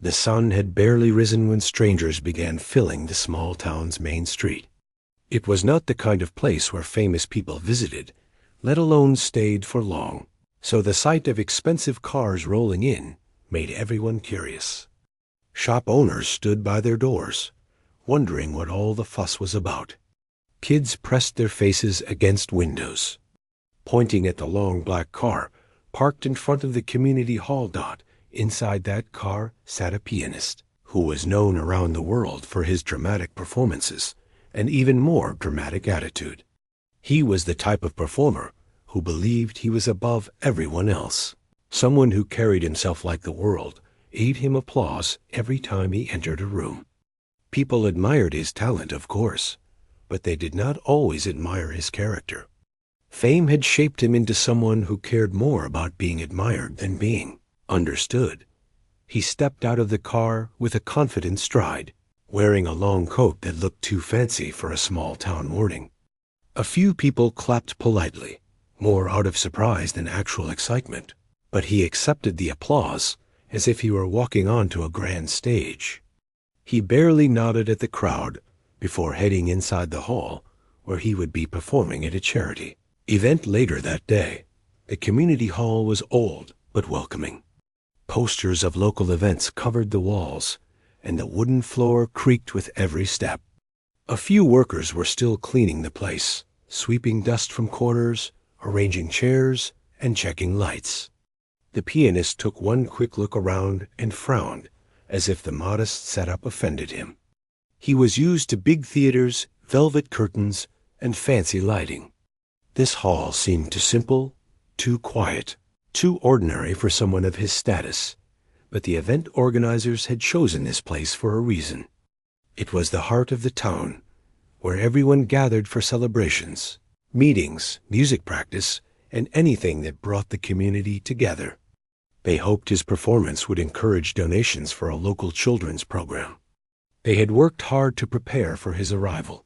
The sun had barely risen when strangers began filling the small town's main street. It was not the kind of place where famous people visited, let alone stayed for long, so the sight of expensive cars rolling in made everyone curious. Shop owners stood by their doors, wondering what all the fuss was about. Kids pressed their faces against windows, pointing at the long black car parked in front of the community hall. Inside that car sat a pianist who was known around the world for his dramatic performances and even more dramatic attitude. He was the type of performer who believed he was above everyone else. Someone who carried himself like the world ate him applause every time he entered a room. People admired his talent, of course, but they did not always admire his character. Fame had shaped him into someone who cared more about being admired than being understood. He stepped out of the car with a confident stride, wearing a long coat that looked too fancy for a small-town morning. A few people clapped politely, more out of surprise than actual excitement, but he accepted the applause as if he were walking onto a grand stage. He barely nodded at the crowd before heading inside the hall, where he would be performing at a charity event later that day. The community hall was old but welcoming. Posters of local events covered the walls, and the wooden floor creaked with every step. A few workers were still cleaning the place, sweeping dust from corners, arranging chairs, and checking lights. The pianist took one quick look around and frowned, as if the modest setup offended him. He was used to big theaters, velvet curtains, and fancy lighting. This hall seemed too simple, too quiet, too ordinary for someone of his status, but the event organizers had chosen this place for a reason. It was the heart of the town, where everyone gathered for celebrations, meetings, music practice, and anything that brought the community together. They hoped his performance would encourage donations for a local children's program. They had worked hard to prepare for his arrival,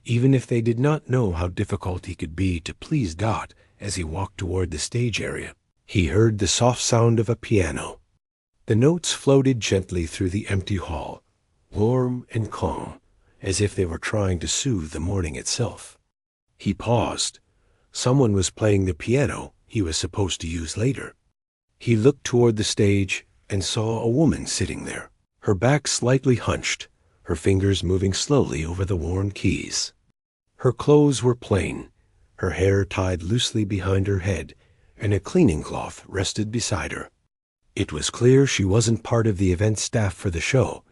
even if they did not know how difficult he could be to please Dot as he walked toward the stage area. He heard the soft sound of a piano. The notes floated gently through the empty hall, warm and calm, as if they were trying to soothe the morning itself. He paused. Someone was playing the piano he was supposed to use later. He looked toward the stage and saw a woman sitting there, her back slightly hunched, her fingers moving slowly over the worn keys. Her clothes were plain, her hair tied loosely behind her head, and a cleaning cloth rested beside her. It was clear she wasn't part of the event staff for the show,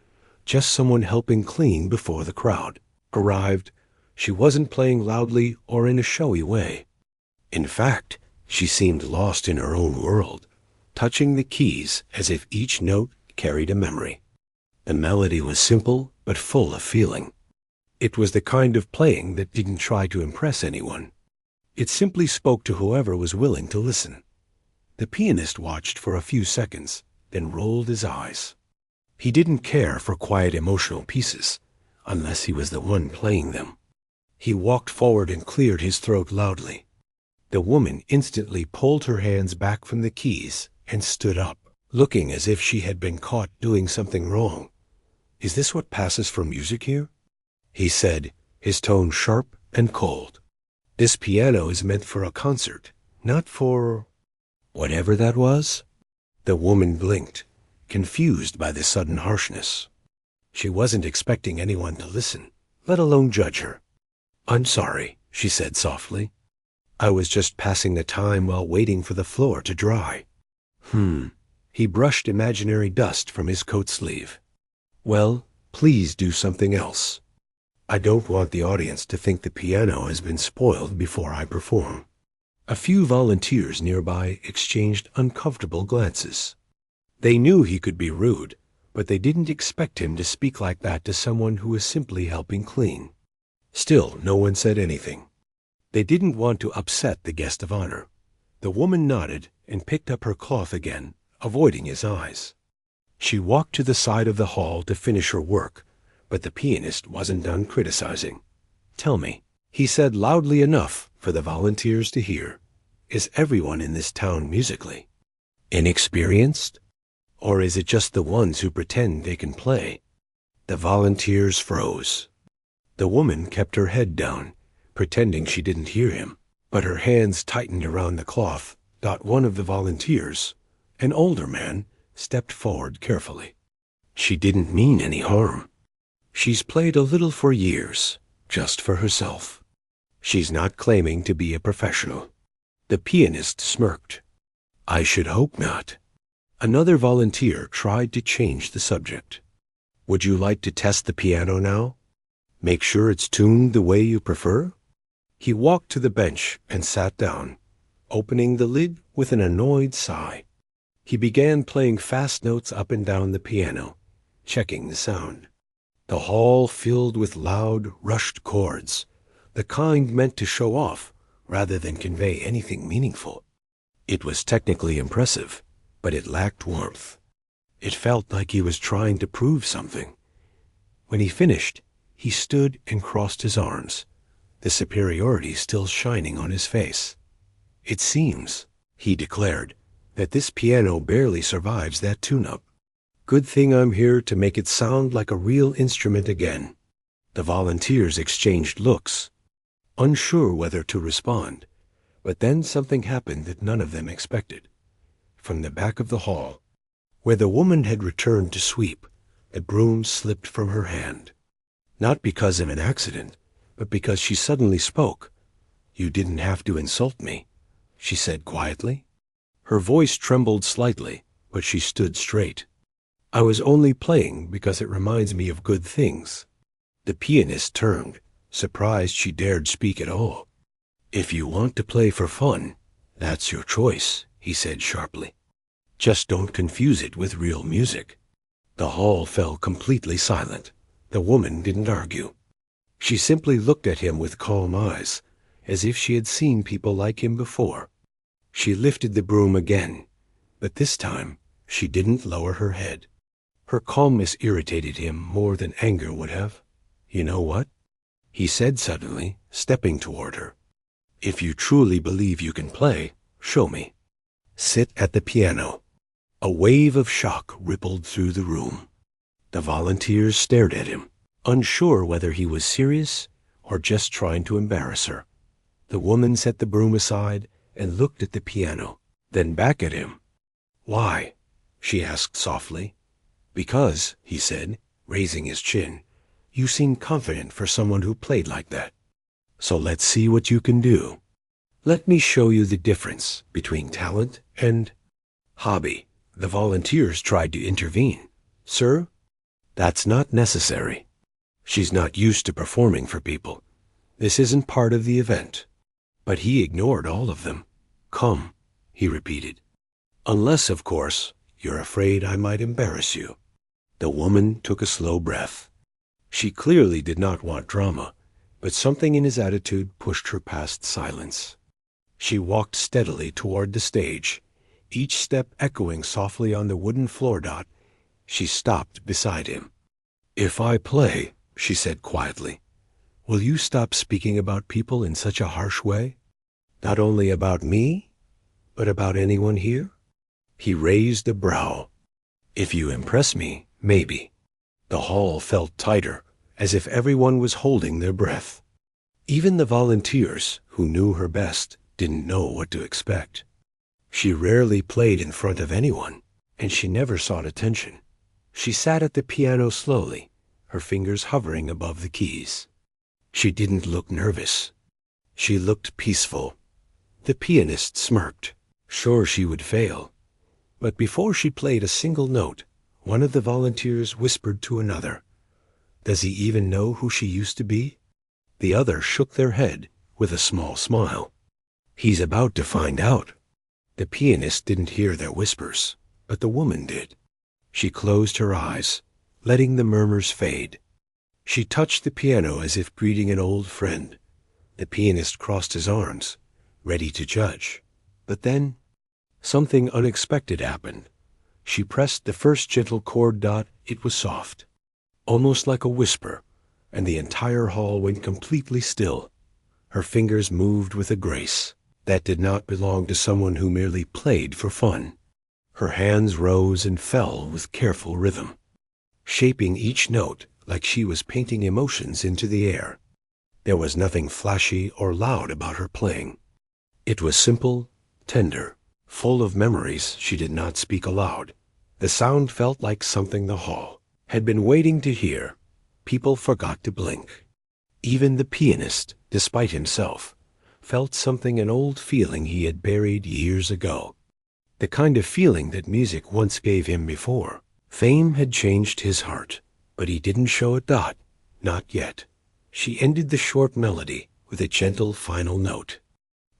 just someone helping clean before the crowd arrived. She wasn't playing loudly or in a showy way. In fact, she seemed lost in her own world, touching the keys as if each note carried a memory. The melody was simple but full of feeling. It was the kind of playing that didn't try to impress anyone. It simply spoke to whoever was willing to listen. The pianist watched for a few seconds, then rolled his eyes. He didn't care for quiet emotional pieces, unless he was the one playing them. He walked forward and cleared his throat loudly. The woman instantly pulled her hands back from the keys and stood up, looking as if she had been caught doing something wrong. "Is this what passes for music here?" he said, his tone sharp and cold. "This piano is meant for a concert, not for whatever that was." The woman blinked, confused by the sudden harshness. She wasn't expecting anyone to listen, let alone judge her. "I'm sorry," she said softly. "I was just passing the time while waiting for the floor to dry." He brushed imaginary dust from his coat sleeve. "Well, please do something else. I don't want the audience to think the piano has been spoiled before I perform." A few volunteers nearby exchanged uncomfortable glances. They knew he could be rude, but they didn't expect him to speak like that to someone who was simply helping clean. Still, no one said anything. They didn't want to upset the guest of honor. The woman nodded and picked up her cloth again, avoiding his eyes. She walked to the side of the hall to finish her work, but the pianist wasn't done criticizing. "Tell me," he said loudly enough for the volunteers to hear, "is everyone in this town musically inexperienced? Or is it just the ones who pretend they can play? The volunteers froze. The woman kept her head down, pretending she didn't hear him, but her hands tightened around the cloth. One of the volunteers, an older man, stepped forward carefully. She didn't mean any harm. She's played a little for years, just for herself. She's not claiming to be a professional. The pianist smirked. I should hope not. Another volunteer tried to change the subject. Would you like to test the piano now? Make sure it's tuned the way you prefer? He walked to the bench and sat down, opening the lid with an annoyed sigh. He began playing fast notes up and down the piano, checking the sound. The hall filled with loud, rushed chords, the kind meant to show off rather than convey anything meaningful. It was technically impressive, but it lacked warmth. It felt like he was trying to prove something. When he finished, he stood and crossed his arms, the superiority still shining on his face. It seems, he declared, that this piano barely survives that tune-up. Good thing I'm here to make it sound like a real instrument again. The volunteers exchanged looks, unsure whether to respond, but then something happened that none of them expected. From the back of the hall, where the woman had returned to sweep, a broom slipped from her hand. Not because of an accident, but because she suddenly spoke. You didn't have to insult me, she said quietly. Her voice trembled slightly, but she stood straight. I was only playing because it reminds me of good things. The pianist turned, surprised she dared speak at all. If you want to play for fun, that's your choice, he said sharply. Just don't confuse it with real music. The hall fell completely silent. The woman didn't argue. She simply looked at him with calm eyes, as if she had seen people like him before. She lifted the broom again, but this time she didn't lower her head. Her calmness irritated him more than anger would have. You know what? He said suddenly, stepping toward her. If you truly believe you can play, show me. Sit at the piano. A wave of shock rippled through the room. The volunteers stared at him, unsure whether he was serious or just trying to embarrass her. The woman set the broom aside and looked at the piano, then back at him. Why? She asked softly. Because, he said, raising his chin, you seem confident for someone who played like that. So let's see what you can do. Let me show you the difference between talent and hobby. The volunteers tried to intervene. Sir, that's not necessary. She's not used to performing for people. This isn't part of the event. But he ignored all of them. Come, he repeated. Unless, of course, you're afraid I might embarrass you. The woman took a slow breath. She clearly did not want drama, but something in his attitude pushed her past silence. She walked steadily toward the stage, each step echoing softly on the wooden floor dot. She stopped beside him. If I play, she said quietly, will you stop speaking about people in such a harsh way? Not only about me, but about anyone here? He raised a brow. If you impress me, maybe. The hall felt tighter, as if everyone was holding their breath. Even the volunteers, who knew her best, didn't know what to expect. She rarely played in front of anyone, and she never sought attention. She sat at the piano slowly, her fingers hovering above the keys. She didn't look nervous. She looked peaceful. The pianist smirked, sure she would fail. But before she played a single note, one of the volunteers whispered to another, Does he even know who she used to be? The other shook their head with a small smile. He's about to find out. The pianist didn't hear their whispers, but the woman did. She closed her eyes, letting the murmurs fade. She touched the piano as if greeting an old friend. The pianist crossed his arms, ready to judge. But then, something unexpected happened. She pressed the first gentle chord dot. It was soft, almost like a whisper, and the entire hall went completely still. Her fingers moved with a grace that did not belong to someone who merely played for fun. Her hands rose and fell with careful rhythm, shaping each note like she was painting emotions into the air. There was nothing flashy or loud about her playing. It was simple, tender, full of memories she did not speak aloud. The sound felt like something the hall had been waiting to hear. People forgot to blink. Even the pianist, despite himself, felt something, an old feeling he had buried years ago. The kind of feeling that music once gave him before. Fame had changed his heart, but he didn't show it. Not yet. She ended the short melody with a gentle final note.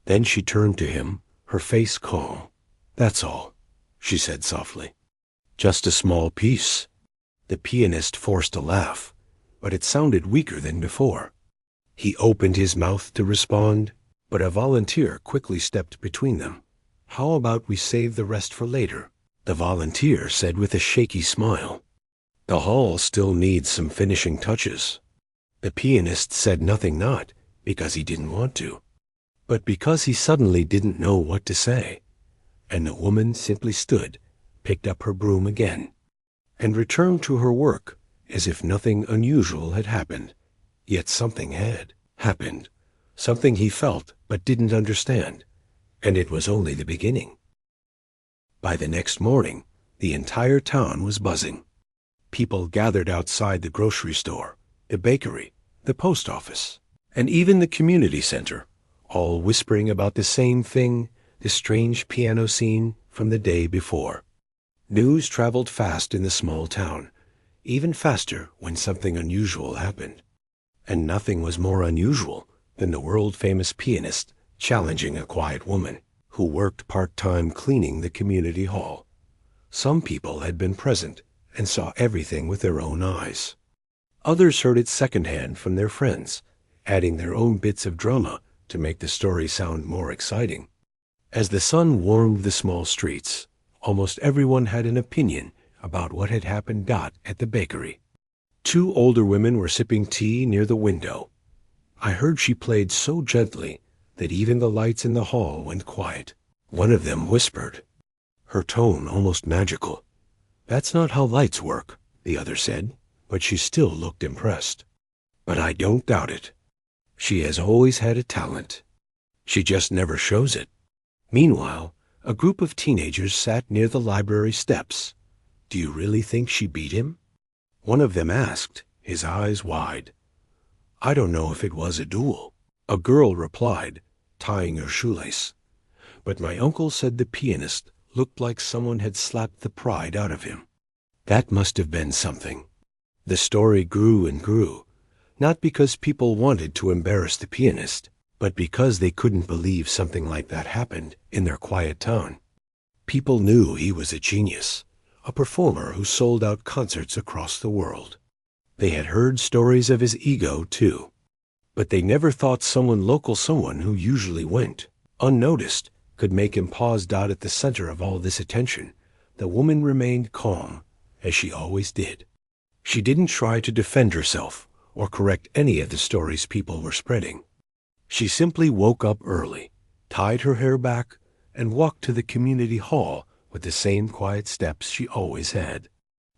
Then she turned to him, her face calm. "That's all," she said softly. "Just a small piece." The pianist forced a laugh, but it sounded weaker than before. He opened his mouth to respond, but a volunteer quickly stepped between them. "How about we save the rest for later?" the volunteer said with a shaky smile. "The hall still needs some finishing touches." The pianist said nothing, not because he didn't want to, but because he suddenly didn't know what to say. And the woman simply stood, picked up her broom again, and returned to her work as if nothing unusual had happened. Yet something had happened, something he felt but didn't understand, and it was only the beginning. By the next morning, the entire town was buzzing. People gathered outside the grocery store, the bakery, the post office, and even the community center, all whispering about the same thing, the strange piano scene from the day before. News traveled fast in the small town, even faster when something unusual happened. And nothing was more unusual than the world-famous pianist challenging a quiet woman who worked part-time cleaning the community hall. Some people had been present and saw everything with their own eyes. Others heard it secondhand from their friends, adding their own bits of drama to make the story sound more exciting. As the sun warmed the small streets, almost everyone had an opinion about what had happened. At the bakery, 2 older women were sipping tea near the window. I heard she played so gently that even the lights in the hall went quiet. One of them whispered, her tone almost magical. "That's not how lights work," the other said, but she still looked impressed. "But I don't doubt it. She has always had a talent. She just never shows it." Meanwhile, a group of teenagers sat near the library steps. "Do you really think she beat him?" one of them asked, his eyes wide. "I don't know if it was a duel," a girl replied, tying her shoelace. "But my uncle said the pianist looked like someone had slapped the pride out of him. That must have been something." The story grew and grew, not because people wanted to embarrass the pianist, but because they couldn't believe something like that happened in their quiet town. People knew he was a genius, a performer who sold out concerts across the world. They had heard stories of his ego, too. But they never thought someone who usually went unnoticed, could make him pause. At the center of all this attention, the woman remained calm, as she always did. She didn't try to defend herself or correct any of the stories people were spreading. She simply woke up early, tied her hair back, and walked to the community hall with the same quiet steps she always had.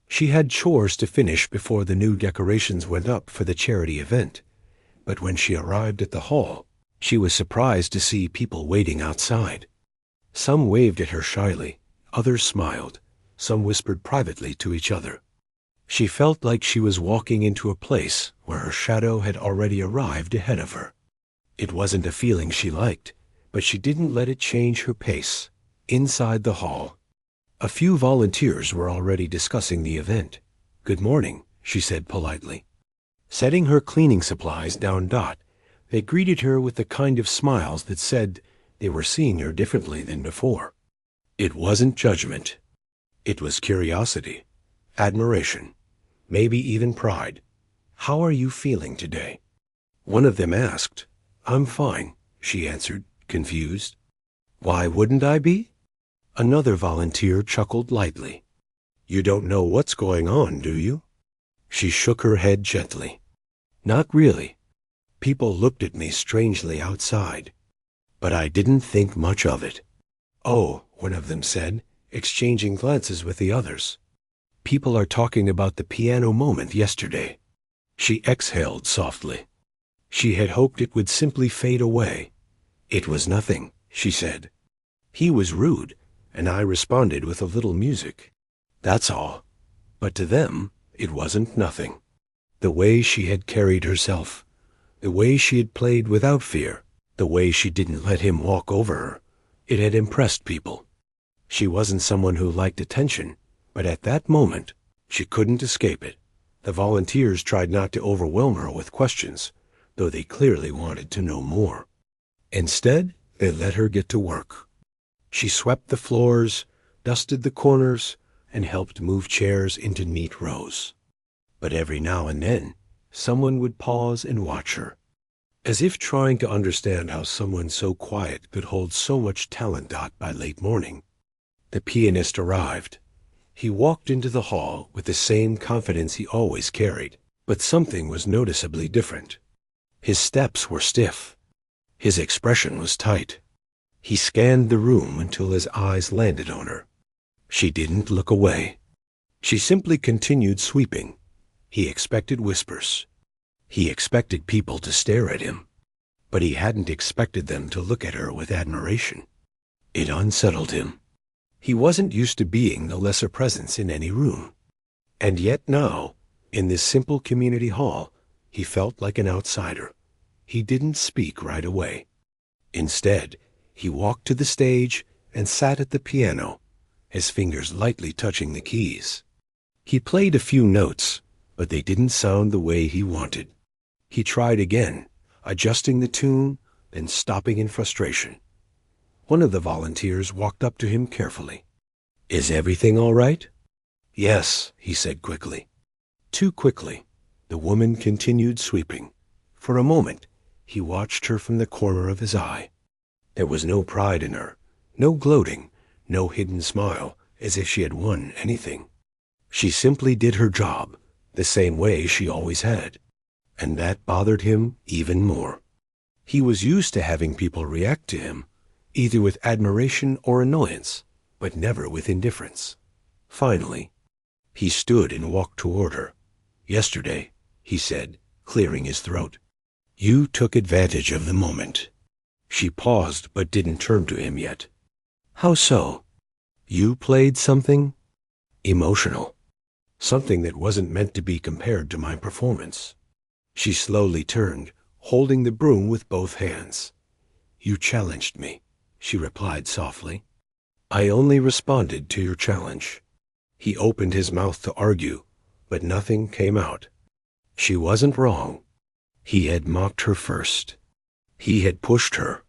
She had chores to finish before the new decorations went up for the charity event, but when she arrived at the hall, she was surprised to see people waiting outside. Some waved at her shyly, others smiled, some whispered privately to each other. She felt like she was walking into a place where her shadow had already arrived ahead of her. It wasn't a feeling she liked, but she didn't let it change her pace. Inside the hall, a few volunteers were already discussing the event. "Good morning," she said politely. Setting her cleaning supplies down, they greeted her with the kind of smiles that said they were seeing her differently than before. It wasn't judgment. It was curiosity, admiration, maybe even pride. "How are you feeling today?" one of them asked. "I'm fine," she answered, confused. "Why wouldn't I be?" Another volunteer chuckled lightly. "You don't know what's going on, do you?" She shook her head gently. "Not really. People looked at me strangely outside, but I didn't think much of it." "Oh," one of them said, exchanging glances with the others. People are talking about the piano moment yesterday. She exhaled softly. She had hoped it would simply fade away. It was nothing, she said. He was rude, and I responded with a little music. That's all. But to them, it wasn't nothing. The way she had carried herself, the way she had played without fear, the way she didn't let him walk over her, it had impressed people. She wasn't someone who liked attention, but at that moment, she couldn't escape it. The volunteers tried not to overwhelm her with questions, though they clearly wanted to know more. Instead, they let her get to work. She swept the floors, dusted the corners, and helped move chairs into neat rows. But every now and then, someone would pause and watch her, as if trying to understand how someone so quiet could hold so much talent. By late morning, the pianist arrived. He walked into the hall with the same confidence he always carried, but something was noticeably different. His steps were stiff. His expression was tight. He scanned the room until his eyes landed on her. She didn't look away. She simply continued sweeping. He expected whispers. He expected people to stare at him, but he hadn't expected them to look at her with admiration. It unsettled him. He wasn't used to being the lesser presence in any room. And yet now, in this simple community hall, he felt like an outsider. He didn't speak right away. Instead, he walked to the stage and sat at the piano, his fingers lightly touching the keys. He played a few notes, but they didn't sound the way he wanted. He tried again, adjusting the tune, then stopping in frustration. One of the volunteers walked up to him carefully. "Is everything all right?" "Yes," he said quickly. Too quickly. The woman continued sweeping. For a moment, he watched her from the corner of his eye. There was no pride in her, no gloating, no hidden smile, as if she had won anything. She simply did her job, the same way she always had. And that bothered him even more. He was used to having people react to him, either with admiration or annoyance, but never with indifference. Finally, he stood and walked toward her. "Yesterday," he said, clearing his throat, "you took advantage of the moment." She paused but didn't turn to him yet. "How so?" "You played something emotional. Something that wasn't meant to be compared to my performance." She slowly turned, holding the broom with both hands. "You challenged me," she replied softly. "I only responded to your challenge." He opened his mouth to argue, but nothing came out. She wasn't wrong. He had mocked her first. He had pushed her.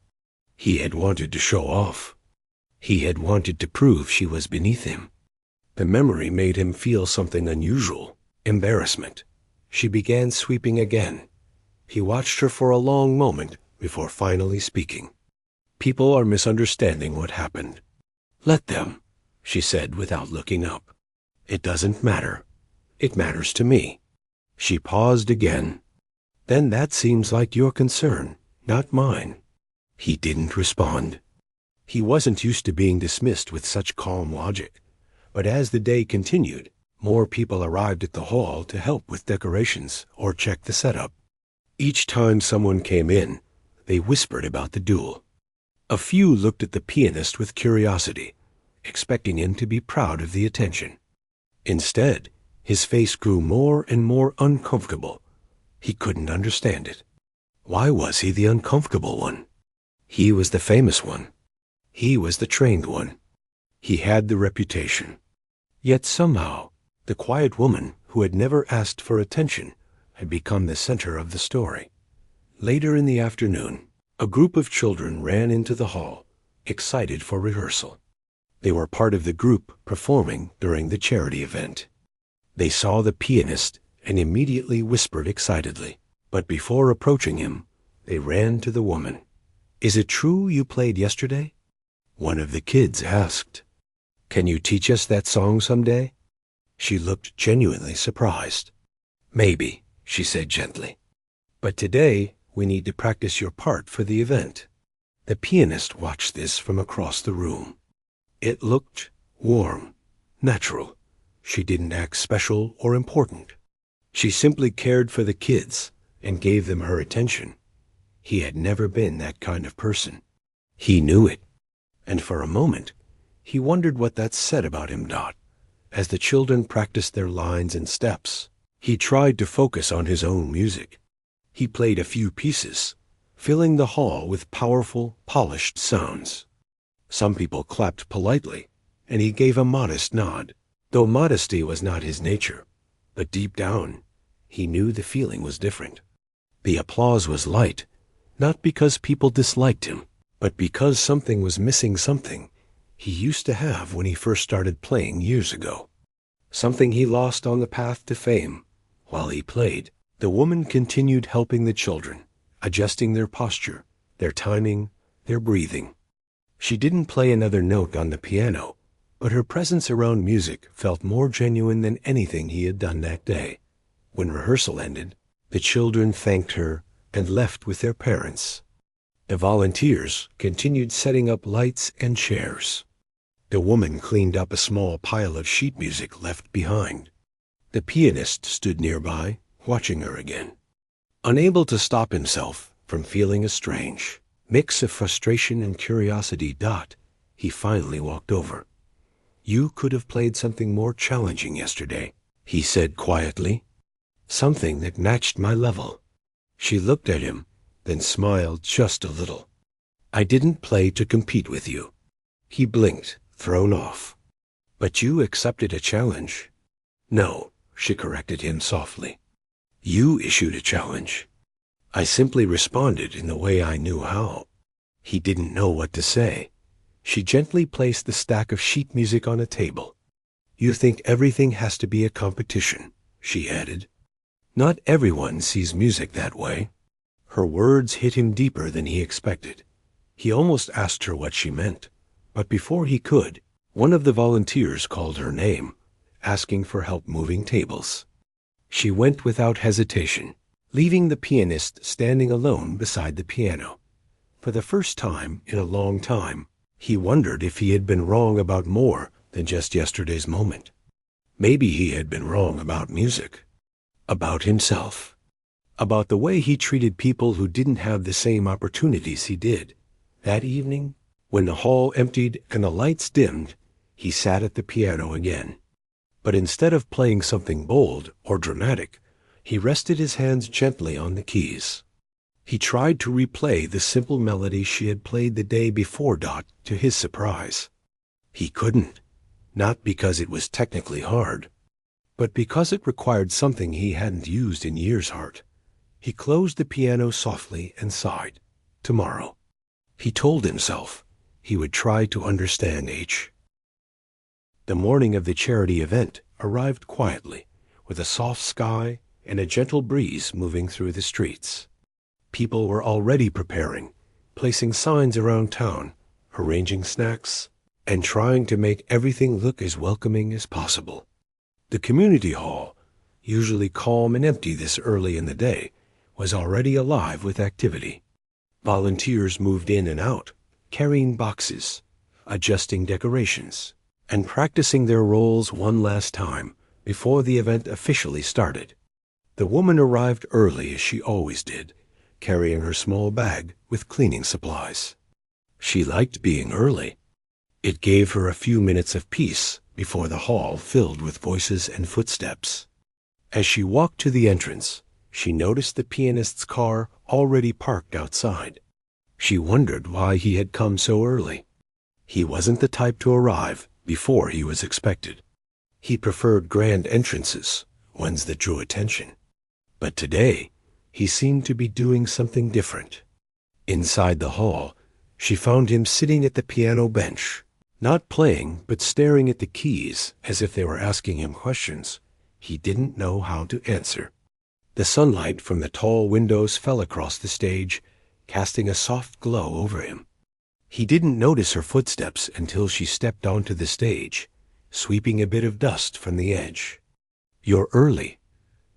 He had wanted to show off. He had wanted to prove she was beneath him. The memory made him feel something unusual, embarrassment. She began sweeping again. He watched her for a long moment before finally speaking. "People are misunderstanding what happened." "Let them," she said without looking up. "It doesn't matter. It matters to me." She paused again. "Then that seems like your concern, not mine." He didn't respond. He wasn't used to being dismissed with such calm logic. But as the day continued, more people arrived at the hall to help with decorations or check the setup. Each time someone came in, they whispered about the duel. A few looked at the pianist with curiosity, expecting him to be proud of the attention. Instead, his face grew more and more uncomfortable. He couldn't understand it. Why was he the uncomfortable one? He was the famous one. He was the trained one. He had the reputation. Yet somehow, the quiet woman who had never asked for attention had become the center of the story. Later in the afternoon, a group of children ran into the hall, excited for rehearsal. They were part of the group performing during the charity event. They saw the pianist and immediately whispered excitedly. But before approaching him, they ran to the woman. "Is it true you played yesterday?" One of the kids asked. "Can you teach us that song someday?" She looked genuinely surprised. "Maybe," she said gently. "But today, we need to practice your part for the event." The pianist watched this from across the room. It looked warm, natural. She didn't act special or important. She simply cared for the kids and gave them her attention. He had never been that kind of person. He knew it. And for a moment, he wondered what that said about him. As the children practiced their lines and steps, he tried to focus on his own music. He played a few pieces, filling the hall with powerful, polished sounds. Some people clapped politely, and he gave a modest nod, though modesty was not his nature. But deep down, he knew the feeling was different. The applause was light, not because people disliked him, but because something was missing, something he used to have when he first started playing years ago. Something he lost on the path to fame. While he played, the woman continued helping the children, adjusting their posture, their timing, their breathing. She didn't play another note on the piano, but her presence around music felt more genuine than anything he had done that day. When rehearsal ended, the children thanked her and left with their parents. The volunteers continued setting up lights and chairs. The woman cleaned up a small pile of sheet music left behind. The pianist stood nearby, watching her again. Unable to stop himself from feeling a strange mix of frustration and curiosity, he finally walked over. "You could have played something more challenging yesterday," he said quietly. "Something that matched my level." She looked at him, then smiled just a little. "I didn't play to compete with you." He blinked, thrown off. "But you accepted a challenge." "No," she corrected him softly. "You issued a challenge. I simply responded in the way I knew how." He didn't know what to say. She gently placed the stack of sheet music on a table. "You think everything has to be a competition," she added. "Not everyone sees music that way." Her words hit him deeper than he expected. He almost asked her what she meant, but before he could, one of the volunteers called her name, asking for help moving tables. She went without hesitation, leaving the pianist standing alone beside the piano. For the first time in a long time, he wondered if he had been wrong about more than just yesterday's moment. Maybe he had been wrong about music, about himself, about the way he treated people who didn't have the same opportunities he did. That evening, when the hall emptied and the lights dimmed, he sat at the piano again. But instead of playing something bold or dramatic, he rested his hands gently on the keys. He tried to replay the simple melody she had played the day before. To his surprise, he couldn't, not because it was technically hard, but because it required something he hadn't used in years. He closed the piano softly and sighed. Tomorrow, he told himself, he would try to understand H. The morning of the charity event arrived quietly, with a soft sky and a gentle breeze moving through the streets. People were already preparing, placing signs around town, arranging snacks, and trying to make everything look as welcoming as possible. The community hall, usually calm and empty this early in the day, was already alive with activity. Volunteers moved in and out, carrying boxes, adjusting decorations, and practicing their roles one last time before the event officially started. The woman arrived early as she always did, carrying her small bag with cleaning supplies. She liked being early. It gave her a few minutes of peace before the hall filled with voices and footsteps. As she walked to the entrance, she noticed the pianist's car already parked outside. She wondered why he had come so early. He wasn't the type to arrive before he was expected. He preferred grand entrances, ones that drew attention. But today, he seemed to be doing something different. Inside the hall, she found him sitting at the piano bench, not playing but staring at the keys as if they were asking him questions he didn't know how to answer. The sunlight from the tall windows fell across the stage, casting a soft glow over him. He didn't notice her footsteps until she stepped onto the stage, sweeping a bit of dust from the edge. "You're early,"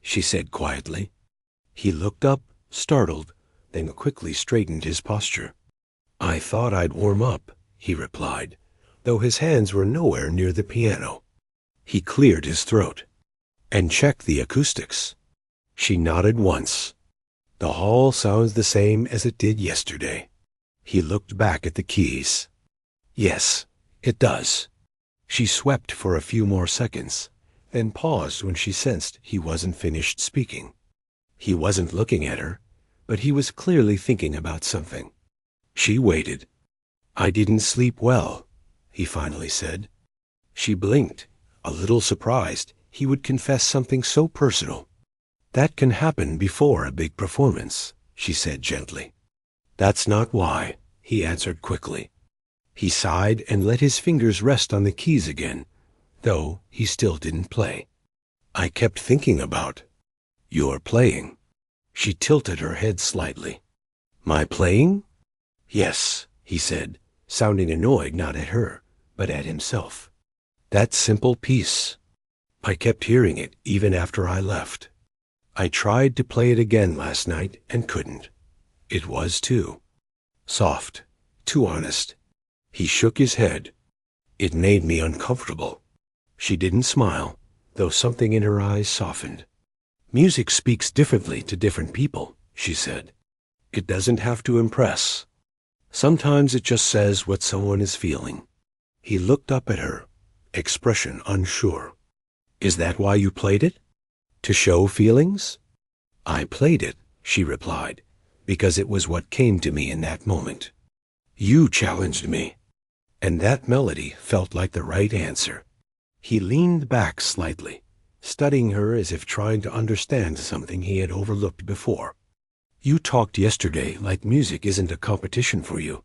she said quietly. He looked up, startled, then quickly straightened his posture. "I thought I'd warm up," he replied, though his hands were nowhere near the piano. He cleared his throat and checked the acoustics. She nodded once. The hall sounds the same as it did yesterday. He looked back at the keys. Yes, it does. She swept for a few more seconds, then paused when she sensed he wasn't finished speaking. He wasn't looking at her, but he was clearly thinking about something. She waited. I didn't sleep well, he finally said. She blinked, a little surprised he would confess something so personal. That can happen before a big performance, she said gently. That's not why, he answered quickly. He sighed and let his fingers rest on the keys again, though he still didn't play. I kept thinking about your playing. She tilted her head slightly. My playing? Yes, he said, sounding annoyed not at her, but at himself. That simple piece. I kept hearing it even after I left. I tried to play it again last night and couldn't. It was too soft, too honest. He shook his head. It made me uncomfortable. She didn't smile, though something in her eyes softened. Music speaks differently to different people, she said. It doesn't have to impress. Sometimes it just says what someone is feeling. He looked up at her, expression unsure. Is that why you played it? To show feelings? I played it, she replied, because it was what came to me in that moment. You challenged me. And that melody felt like the right answer. He leaned back slightly, studying her as if trying to understand something he had overlooked before. You talked yesterday like music isn't a competition for you.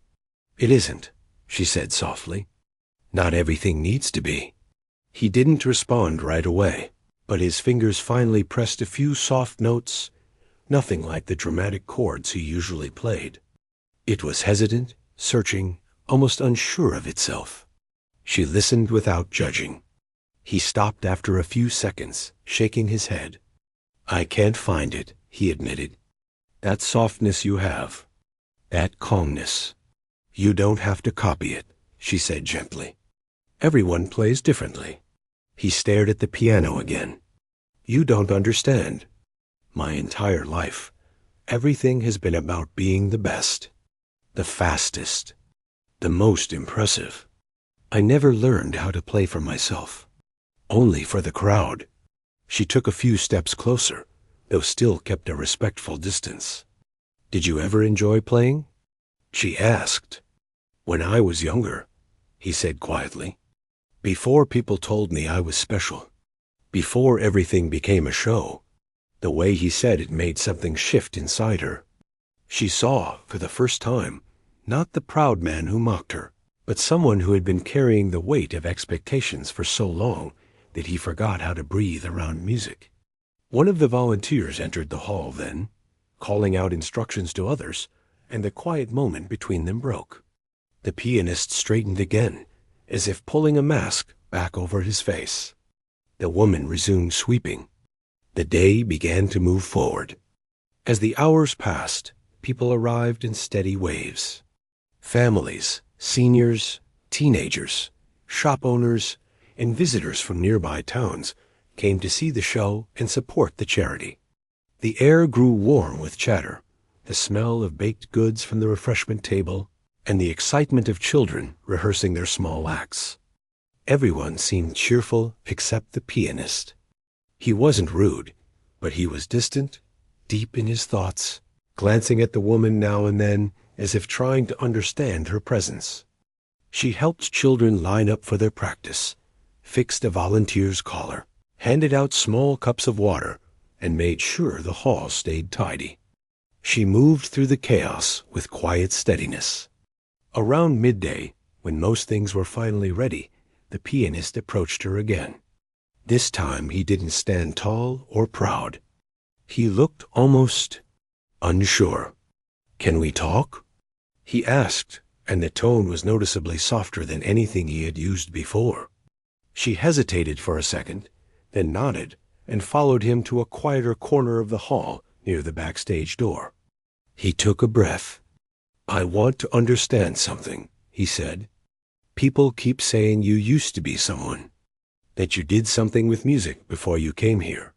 It isn't, she said softly. Not everything needs to be. He didn't respond right away, but his fingers finally pressed a few soft notes, nothing like the dramatic chords he usually played. It was hesitant, searching, almost unsure of itself. She listened without judging. He stopped after a few seconds, shaking his head. I can't find it, he admitted. That softness you have, that calmness. You don't have to copy it, she said gently. Everyone plays differently. He stared at the piano again. You don't understand. My entire life, everything has been about being the best, the fastest, the most impressive. I never learned how to play for myself, only for the crowd. She took a few steps closer, though still kept a respectful distance. Did you ever enjoy playing? She asked. When I was younger, he said quietly. Before people told me I was special. Before everything became a show. The way he said it made something shift inside her. She saw, for the first time, not the proud man who mocked her, but someone who had been carrying the weight of expectations for so long that he forgot how to breathe around music. One of the volunteers entered the hall then, calling out instructions to others, and the quiet moment between them broke. The pianist straightened again, as if pulling a mask back over his face. The woman resumed sweeping. The day began to move forward. As the hours passed, people arrived in steady waves. Families, seniors, teenagers, shop owners, and visitors from nearby towns came to see the show and support the charity. The air grew warm with chatter, the smell of baked goods from the refreshment table, and the excitement of children rehearsing their small acts. Everyone seemed cheerful except the pianist. He wasn't rude, but he was distant, deep in his thoughts, glancing at the woman now and then as if trying to understand her presence. She helped children line up for their practice, fixed a volunteer's collar, handed out small cups of water, and made sure the hall stayed tidy. She moved through the chaos with quiet steadiness. Around midday, when most things were finally ready, the pianist approached her again. This time he didn't stand tall or proud. He looked almost unsure. Can we talk? He asked, and the tone was noticeably softer than anything he had used before. She hesitated for a second, then nodded and followed him to a quieter corner of the hall near the backstage door. He took a breath. I want to understand something, he said. People keep saying you used to be someone, that you did something with music before you came here.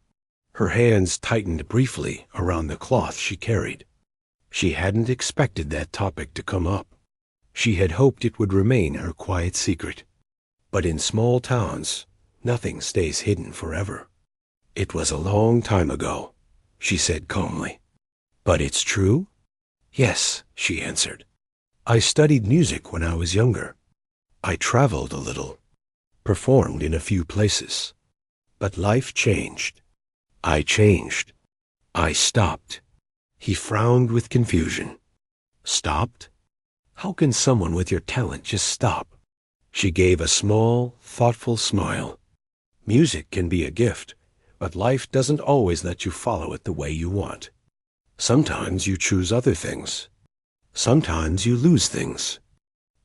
Her hands tightened briefly around the cloth she carried. She hadn't expected that topic to come up. She had hoped it would remain her quiet secret. But in small towns, nothing stays hidden forever. It was a long time ago, she said calmly. But it's true? Yes, she answered. I studied music when I was younger. I traveled a little, performed in a few places. But life changed. I changed. I stopped. He frowned with confusion. Stopped? How can someone with your talent just stop? She gave a small, thoughtful smile. Music can be a gift, but life doesn't always let you follow it the way you want. Sometimes you choose other things. Sometimes you lose things.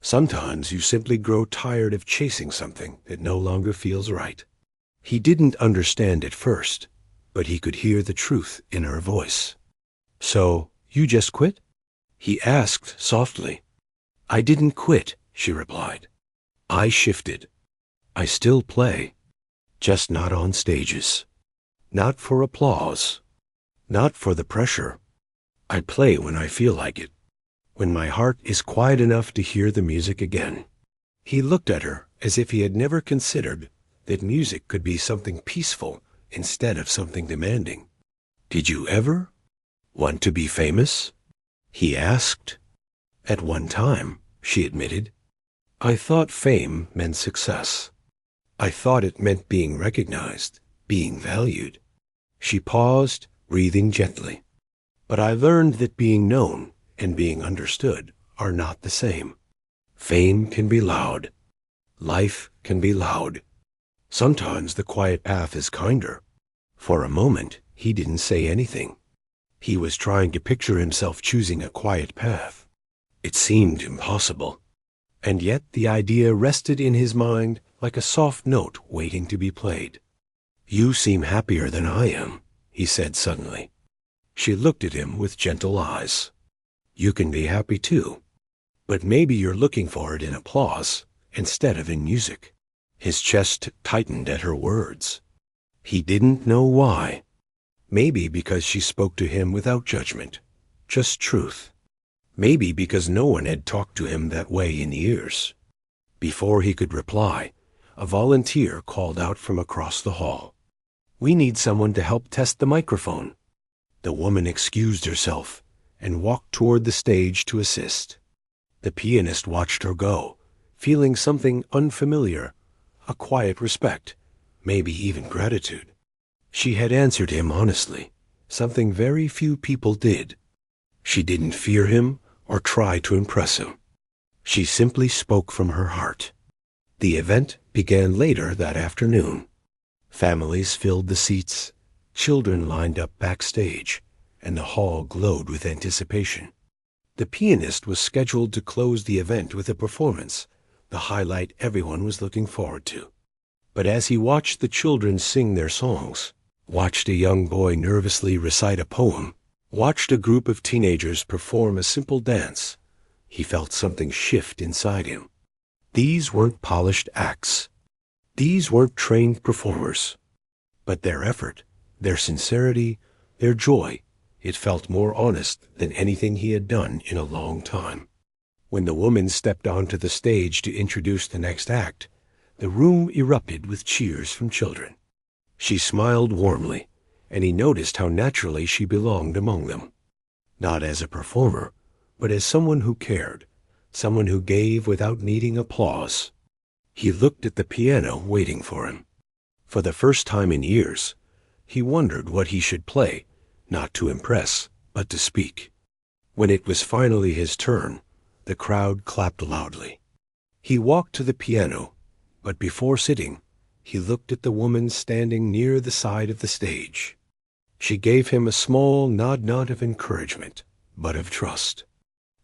Sometimes you simply grow tired of chasing something that no longer feels right. He didn't understand at first, but he could hear the truth in her voice. So, you just quit? He asked softly. I didn't quit, she replied. I shifted. I still play, just not on stages. Not for applause. Not for the pressure. I play when I feel like it, when my heart is quiet enough to hear the music again. He looked at her as if he had never considered that music could be something peaceful instead of something demanding. Did you ever want to be famous? He asked. At one time, she admitted. I thought fame meant success. I thought it meant being recognized, being valued. She paused, breathing gently. But I learned that being known and being understood are not the same. Fame can be loud. Life can be loud. Sometimes the quiet path is kinder. For a moment, he didn't say anything. He was trying to picture himself choosing a quiet path. It seemed impossible. And yet the idea rested in his mind like a soft note waiting to be played. You seem happier than I am, he said suddenly. She looked at him with gentle eyes. You can be happy too, but maybe you're looking for it in applause instead of in music. His chest tightened at her words. He didn't know why. Maybe because she spoke to him without judgment, just truth. Maybe because no one had talked to him that way in years. Before he could reply, a volunteer called out from across the hall. We need someone to help test the microphone. The woman excused herself and walked toward the stage to assist. The pianist watched her go, feeling something unfamiliar, a quiet respect, maybe even gratitude. She had answered him honestly, something very few people did. She didn't fear him or try to impress him. She simply spoke from her heart. The event began later that afternoon. Families filled the seats, children lined up backstage, and the hall glowed with anticipation. The pianist was scheduled to close the event with a performance, the highlight everyone was looking forward to. But as he watched the children sing their songs, watched a young boy nervously recite a poem, watched a group of teenagers perform a simple dance, he felt something shift inside him. These weren't polished acts. These weren't trained performers. But their effort, their sincerity, their joy, it felt more honest than anything he had done in a long time. When the woman stepped onto the stage to introduce the next act, the room erupted with cheers from children. She smiled warmly, and he noticed how naturally she belonged among them. Not as a performer, but as someone who cared, someone who gave without needing applause. He looked at the piano waiting for him. For the first time in years, he wondered what he should play, not to impress, but to speak. When it was finally his turn, the crowd clapped loudly. He walked to the piano, but before sitting, he looked at the woman standing near the side of the stage. She gave him a small nod, not of encouragement, but of trust.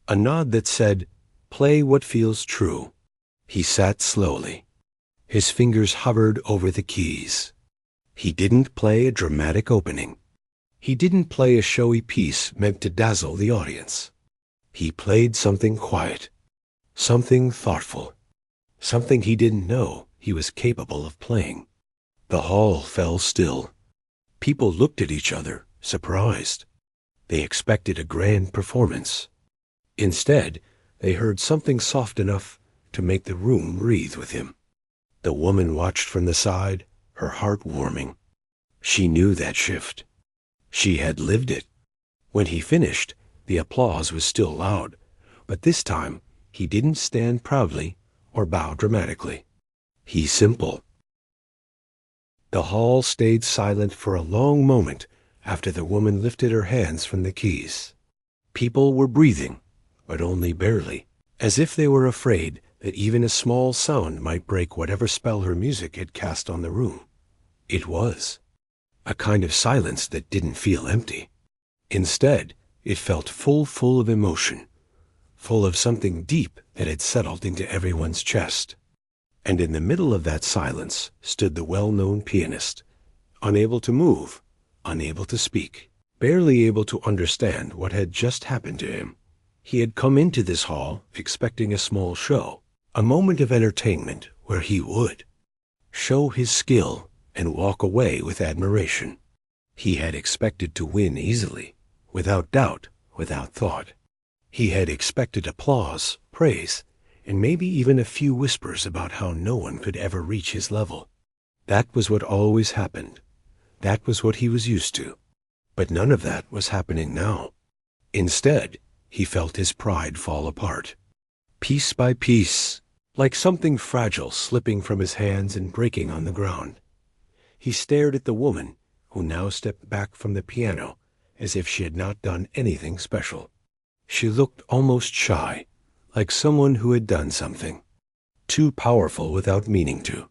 A nod that said, play what feels true. He sat slowly. His fingers hovered over the keys. He didn't play a dramatic opening. He didn't play a showy piece meant to dazzle the audience. He played something quiet, something thoughtful. something he didn't know he was capable of playing. The hall fell still. People looked at each other, surprised. They expected a grand performance. Instead, they heard something soft enough to make the room breathe with him. The woman watched from the side, her heart warming. She knew that shift. She had lived it. When he finished, the applause was still loud, but this time he didn't stand proudly or bow dramatically. He simple. The hall stayed silent for a long moment after the woman lifted her hands from the keys. People were breathing, but only barely, as if they were afraid that even a small sound might break whatever spell her music had cast on the room. It was a kind of silence that didn't feel empty. Instead, it felt full of emotion, full of something deep that had settled into everyone's chest. And in the middle of that silence stood the well-known pianist, unable to move, unable to speak, barely able to understand what had just happened to him. He had come into this hall expecting a small show, a moment of entertainment where he would show his skill and walk away with admiration. He had expected to win easily, without doubt, without thought. He had expected applause, praise, and maybe even a few whispers about how no one could ever reach his level. That was what always happened. That was what he was used to. But none of that was happening now. Instead, he felt his pride fall apart. Piece by piece, like something fragile slipping from his hands and breaking on the ground. He stared at the woman, who now stepped back from the piano as if she had not done anything special. She looked almost shy, like someone who had done something too powerful without meaning to.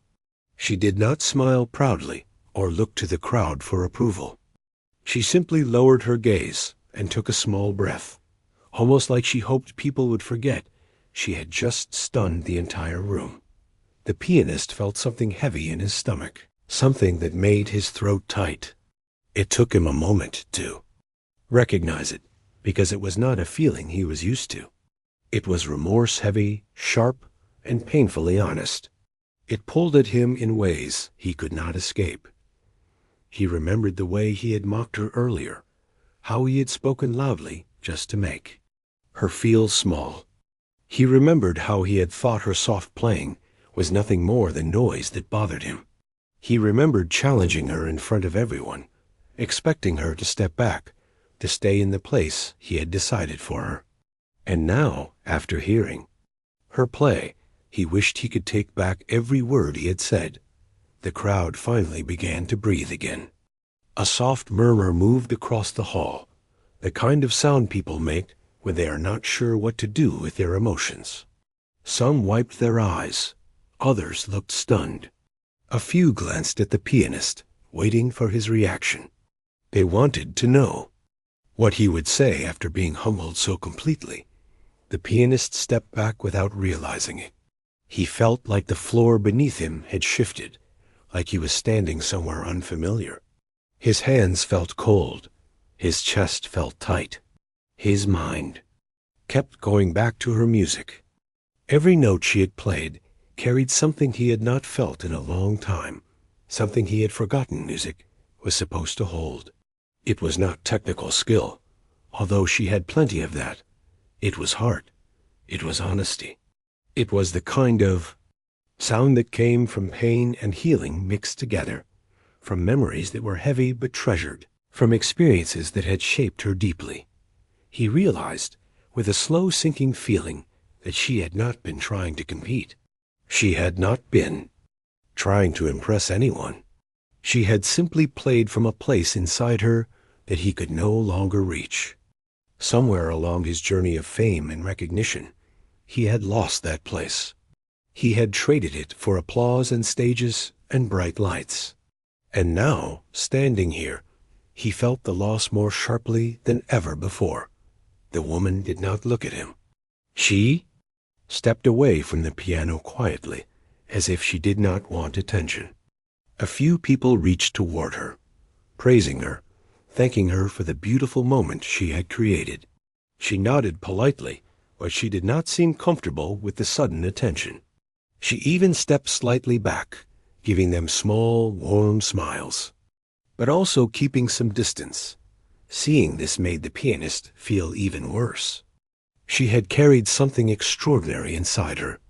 She did not smile proudly or look to the crowd for approval. She simply lowered her gaze and took a small breath, almost like she hoped people would forget she had just stunned the entire room. The pianist felt something heavy in his stomach, something that made his throat tight. It took him a moment to recognize it, because it was not a feeling he was used to. It was remorse heavy, sharp, and painfully honest. It pulled at him in ways he could not escape. He remembered the way he had mocked her earlier, how he had spoken loudly just to make her feel small. He remembered how he had thought her soft playing was nothing more than noise that bothered him. He remembered challenging her in front of everyone, expecting her to step back, to stay in the place he had decided for her. And now, after hearing her play, he wished he could take back every word he had said. The crowd finally began to breathe again. A soft murmur moved across the hall, the kind of sound people make when they are not sure what to do with their emotions. Some wiped their eyes, others looked stunned. A few glanced at the pianist, waiting for his reaction. They wanted to know what he would say after being humbled so completely. The pianist stepped back without realizing it. He felt like the floor beneath him had shifted, like he was standing somewhere unfamiliar. His hands felt cold. His chest felt tight. His mind kept going back to her music. Every note she had played carried something he had not felt in a long time, something he had forgotten music was supposed to hold. It was not technical skill, although she had plenty of that. It was heart. It was honesty. It was the kind of sound that came from pain and healing mixed together, from memories that were heavy but treasured, from experiences that had shaped her deeply. He realized, with a slow sinking feeling, that she had not been trying to compete. She had not been trying to impress anyone. She had simply played from a place inside her that he could no longer reach. Somewhere along his journey of fame and recognition, he had lost that place. He had traded it for applause and stages and bright lights. And now, standing here, he felt the loss more sharply than ever before. The woman did not look at him. She stepped away from the piano quietly, as if she did not want attention. A few people reached toward her, praising her, thanking her for the beautiful moment she had created. She nodded politely, but she did not seem comfortable with the sudden attention. She even stepped slightly back, giving them small, warm smiles, but also keeping some distance. Seeing this made the pianist feel even worse. She had carried something extraordinary inside her,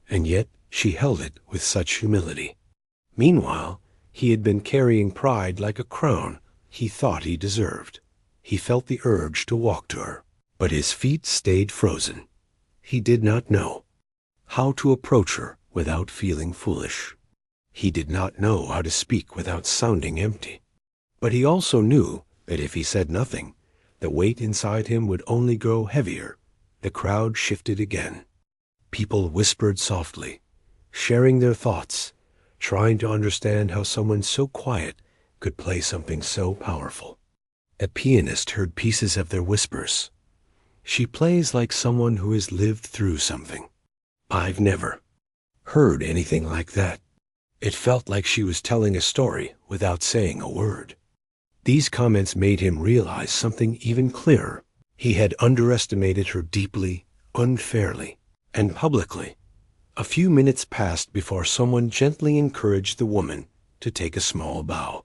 and yet she held it with such humility. Meanwhile, he had been carrying pride like a crown he thought he deserved. He felt the urge to walk to her, but his feet stayed frozen. He did not know how to approach her without feeling foolish. He did not know how to speak without sounding empty. But he also knew that if he said nothing, the weight inside him would only grow heavier. The crowd shifted again. People whispered softly, sharing their thoughts, trying to understand how someone so quiet could play something so powerful. A pianist heard pieces of their whispers. She plays like someone who has lived through something. I've never heard anything like that. It felt like she was telling a story without saying a word. These comments made him realize something even clearer. He had underestimated her deeply, unfairly, and publicly. A few minutes passed before someone gently encouraged the woman to take a small bow.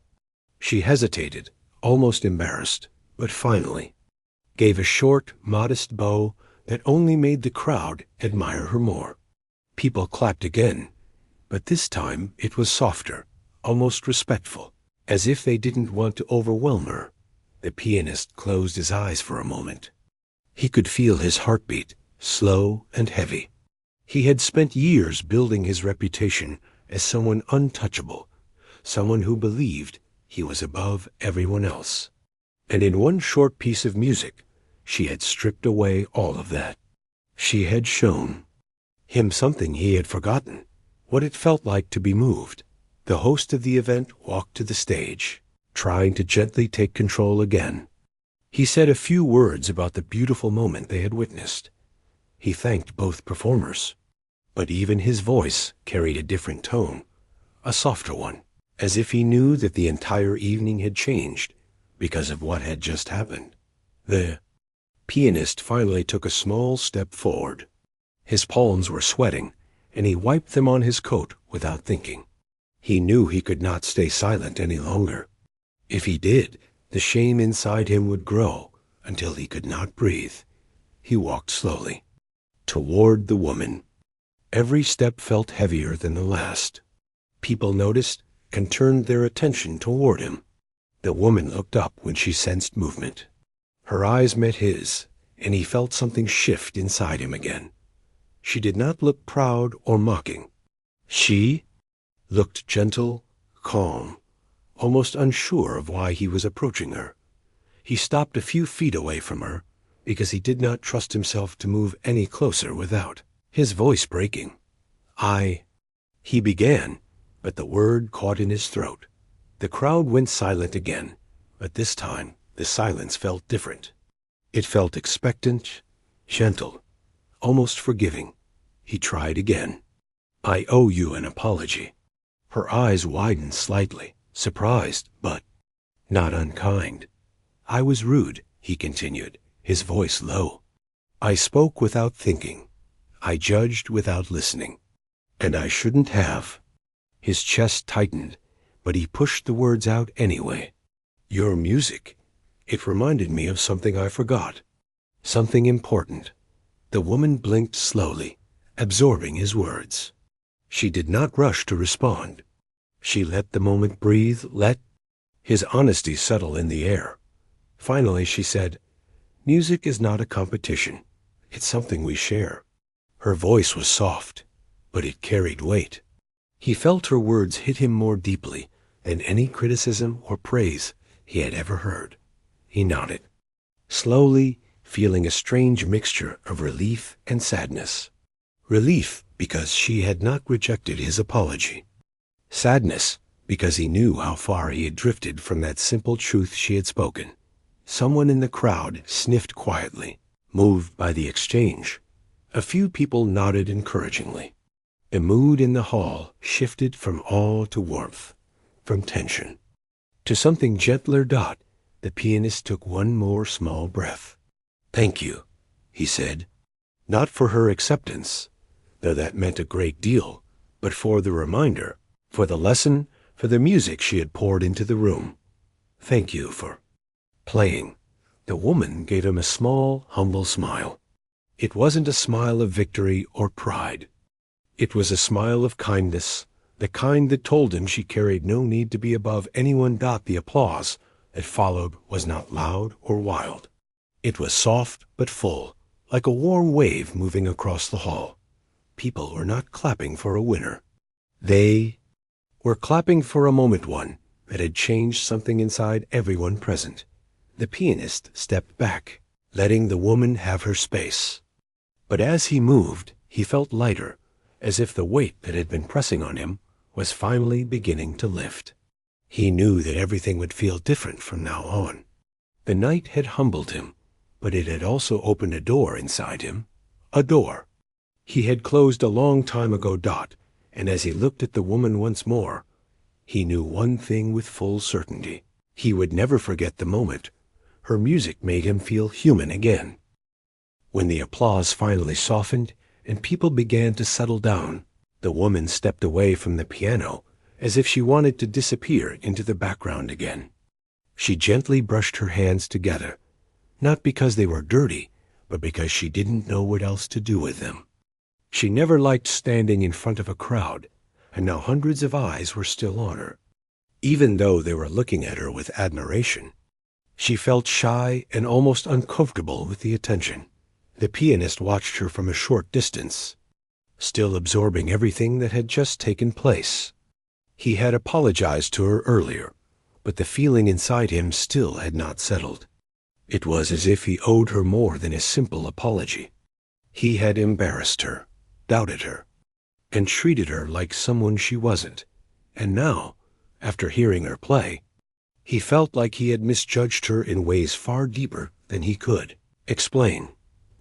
She hesitated, almost embarrassed, but finally gave a short, modest bow that only made the crowd admire her more. People clapped again, but this time it was softer, almost respectful, as if they didn't want to overwhelm her. The pianist closed his eyes for a moment. He could feel his heartbeat, slow and heavy. He had spent years building his reputation as someone untouchable, someone who believed he was above everyone else. And in one short piece of music, she had stripped away all of that. She had shown him something he had forgotten, what it felt like to be moved. The host of the event walked to the stage, trying to gently take control again. He said a few words about the beautiful moment they had witnessed. He thanked both performers, but even his voice carried a different tone, a softer one, as if he knew that the entire evening had changed because of what had just happened. The pianist finally took a small step forward. His palms were sweating, and he wiped them on his coat without thinking. He knew he could not stay silent any longer. If he did, the shame inside him would grow until he could not breathe. He walked slowly toward the woman. Every step felt heavier than the last. People noticed and turned their attention toward him. The woman looked up when she sensed movement. Her eyes met his, and he felt something shift inside him again. She did not look proud or mocking. She looked gentle, calm, almost unsure of why he was approaching her. He stopped a few feet away from her because he did not trust himself to move any closer without his voice breaking. He began, but the word caught in his throat. The crowd went silent again, but this time the silence felt different. It felt expectant, gentle, almost forgiving. He tried again. I owe you an apology. Her eyes widened slightly, surprised, but not unkind. I was rude, he continued, his voice low. I spoke without thinking. I judged without listening. And I shouldn't have. His chest tightened, but he pushed the words out anyway. Your music. It reminded me of something I forgot. Something important. The woman blinked slowly, absorbing his words. She did not rush to respond. She let the moment breathe, let his honesty settle in the air. Finally, she said, Music is not a competition. It's something we share. Her voice was soft, but it carried weight. He felt her words hit him more deeply than any criticism or praise he had ever heard. He nodded, slowly, feeling a strange mixture of relief and sadness. Relief because she had not rejected his apology. Sadness because he knew how far he had drifted from that simple truth she had spoken. Someone in the crowd sniffed quietly, moved by the exchange. A few people nodded encouragingly. The mood in the hall shifted from awe to warmth, from tension to something gentler. The pianist took one more small breath. Thank you, he said, not for her acceptance, though that meant a great deal, but for the reminder, for the lesson, for the music she had poured into the room. Thank you for playing. The woman gave him a small, humble smile. It wasn't a smile of victory or pride. It was a smile of kindness, the kind that told him she carried no need to be above anyone. The applause that followed was not loud or wild. It was soft but full, like a warm wave moving across the hall. People were not clapping for a winner. They were clapping for a moment, one that had changed something inside everyone present. The pianist stepped back, letting the woman have her space. But as he moved, he felt lighter, as if the weight that had been pressing on him was finally beginning to lift. He knew that everything would feel different from now on. The night had humbled him, but it had also opened a door inside him. A door he had closed a long time ago. And as he looked at the woman once more, he knew one thing with full certainty. He would never forget the moment. Her music made him feel human again. When the applause finally softened and people began to settle down, the woman stepped away from the piano as if she wanted to disappear into the background again. She gently brushed her hands together, not because they were dirty, but because she didn't know what else to do with them. She never liked standing in front of a crowd, and now hundreds of eyes were still on her. Even though they were looking at her with admiration, she felt shy and almost uncomfortable with the attention. The pianist watched her from a short distance, still absorbing everything that had just taken place. He had apologized to her earlier, but the feeling inside him still had not settled. It was as if he owed her more than a simple apology. He had embarrassed her, doubted her, and treated her like someone she wasn't. And now, after hearing her play, he felt like he had misjudged her in ways far deeper than he could explain.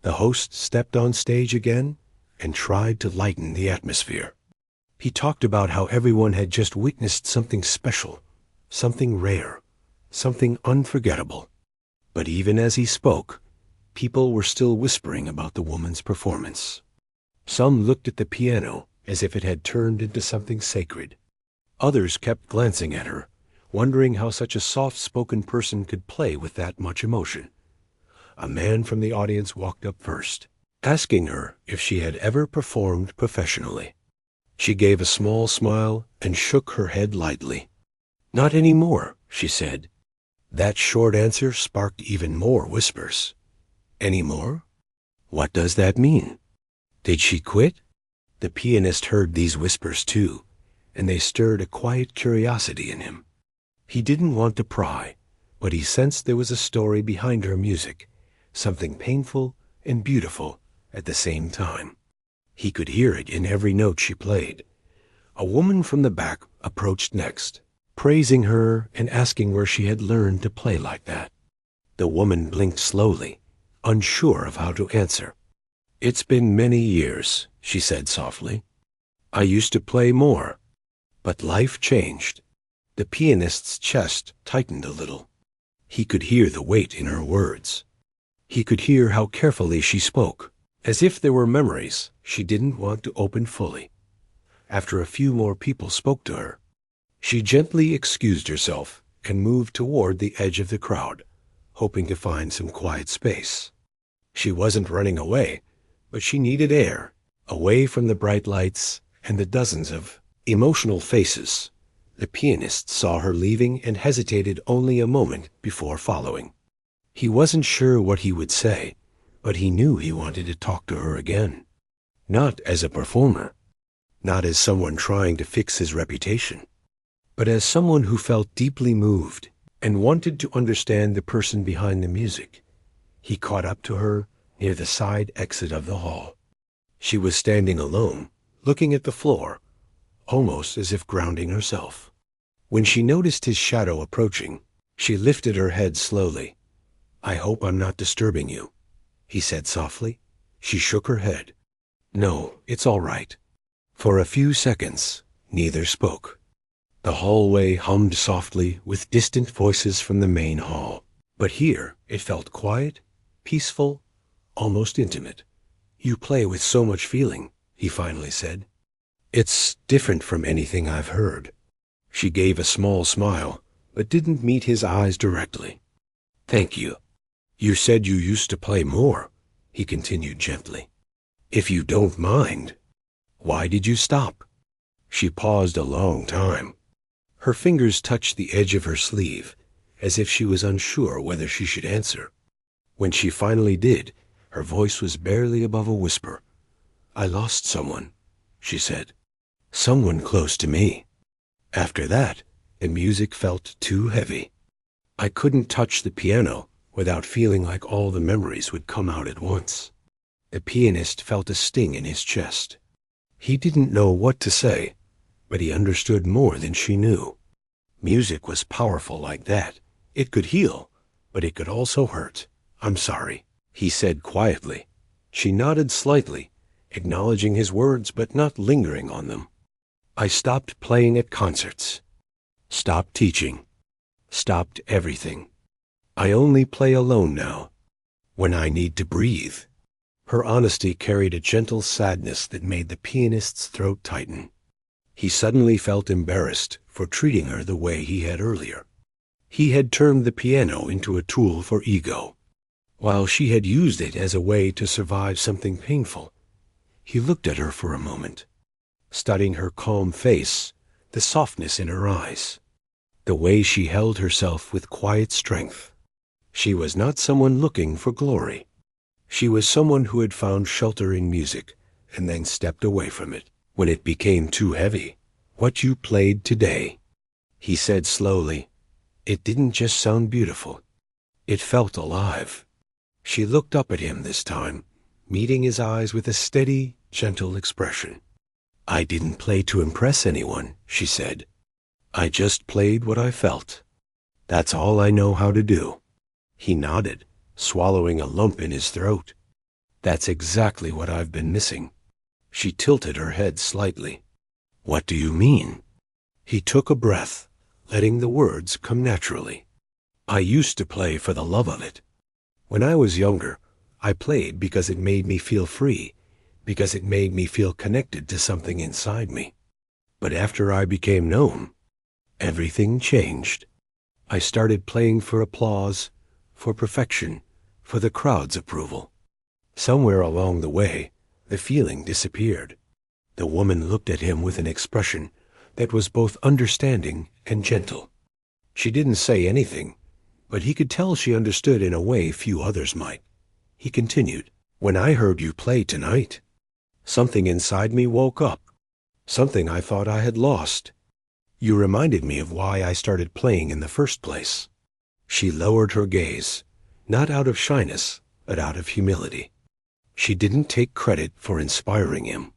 The host stepped on stage again and tried to lighten the atmosphere. He talked about how everyone had just witnessed something special, something rare, something unforgettable. But even as he spoke, people were still whispering about the woman's performance. Some looked at the piano as if it had turned into something sacred. Others kept glancing at her, wondering how such a soft-spoken person could play with that much emotion. A man from the audience walked up first, asking her if she had ever performed professionally. She gave a small smile and shook her head lightly. "Not anymore," she said. That short answer sparked even more whispers. "Anymore? What does that mean? Did she quit?" The pianist heard these whispers too, and they stirred a quiet curiosity in him. He didn't want to pry, but he sensed there was a story behind her music, something painful and beautiful at the same time. He could hear it in every note she played. A woman from the back approached next, praising her and asking where she had learned to play like that. The woman blinked slowly, unsure of how to answer. "It's been many years," she said softly. "I used to play more, but life changed." The pianist's chest tightened a little. He could hear the weight in her words. He could hear how carefully she spoke, as if there were memories she didn't want to open fully. After a few more people spoke to her, she gently excused herself and moved toward the edge of the crowd, hoping to find some quiet space. She wasn't running away, but she needed air, away from the bright lights and the dozens of emotional faces. The pianist saw her leaving and hesitated only a moment before following. He wasn't sure what he would say, but he knew he wanted to talk to her again. Not as a performer, not as someone trying to fix his reputation, but as someone who felt deeply moved and wanted to understand the person behind the music. He caught up to her near the side exit of the hall. She was standing alone, looking at the floor, almost as if grounding herself. When she noticed his shadow approaching, she lifted her head slowly. "I hope I'm not disturbing you," he said softly. She shook her head. "No, it's all right." For a few seconds, neither spoke. The hallway hummed softly with distant voices from the main hall. But here it felt quiet, peaceful, almost intimate. "You play with so much feeling," he finally said. It's different from anything I've heard. She gave a small smile, but didn't meet his eyes directly. Thank you. You said you used to play more, he continued gently. If you don't mind, why did you stop? She paused a long time. Her fingers touched the edge of her sleeve, as if she was unsure whether she should answer. When she finally did, her voice was barely above a whisper. I lost someone, she said. Someone close to me. After that, the music felt too heavy. I couldn't touch the piano without feeling like all the memories would come out at once. The pianist felt a sting in his chest. He didn't know what to say, but he understood more than she knew. Music was powerful like that. It could heal, but it could also hurt. I'm sorry, he said quietly. She nodded slightly, acknowledging his words but not lingering on them. I stopped playing at concerts, stopped teaching, stopped everything. I only play alone now, when I need to breathe. Her honesty carried a gentle sadness that made the pianist's throat tighten. He suddenly felt embarrassed for treating her the way he had earlier. He had turned the piano into a tool for ego, while she had used it as a way to survive something painful. He looked at her for a moment, studying her calm face, the softness in her eyes, the way she held herself with quiet strength. She was not someone looking for glory. She was someone who had found shelter in music and then stepped away from it when it became too heavy. What you played today, he said slowly, it didn't just sound beautiful. It felt alive. She looked up at him this time, meeting his eyes with a steady, gentle expression. I didn't play to impress anyone, she said. I just played what I felt. That's all I know how to do. He nodded, swallowing a lump in his throat. That's exactly what I've been missing. She tilted her head slightly. What do you mean? He took a breath, letting the words come naturally. I used to play for the love of it. When I was younger, I played because it made me feel free, because it made me feel connected to something inside me. But after I became known, everything changed. I started playing for applause, for perfection, for the crowd's approval. Somewhere along the way, the feeling disappeared. The woman looked at him with an expression that was both understanding and gentle. She didn't say anything, but he could tell she understood in a way few others might. He continued, When I heard you play tonight, something inside me woke up, something I thought I had lost. You reminded me of why I started playing in the first place. She lowered her gaze, not out of shyness, but out of humility. She didn't take credit for inspiring him.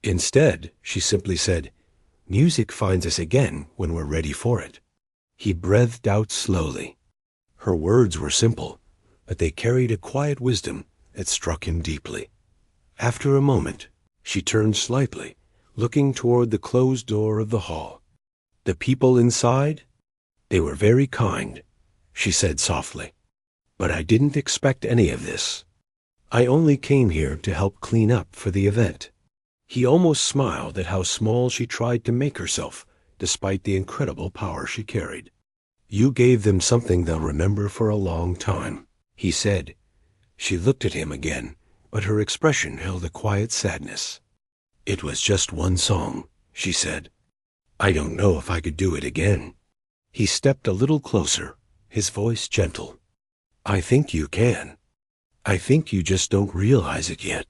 Instead, she simply said, Music finds us again when we're ready for it. He breathed out slowly. Her words were simple, but they carried a quiet wisdom that struck him deeply. After a moment, she turned slightly, looking toward the closed door of the hall. The people inside? They were very kind, she said softly. But I didn't expect any of this. I only came here to help clean up for the event. He almost smiled at how small she tried to make herself, despite the incredible power she carried. You gave them something they'll remember for a long time, he said. She looked at him again, but her expression held a quiet sadness. It was just one song, she said. I don't know if I could do it again. He stepped a little closer, his voice gentle. I think you can. I think you just don't realize it yet.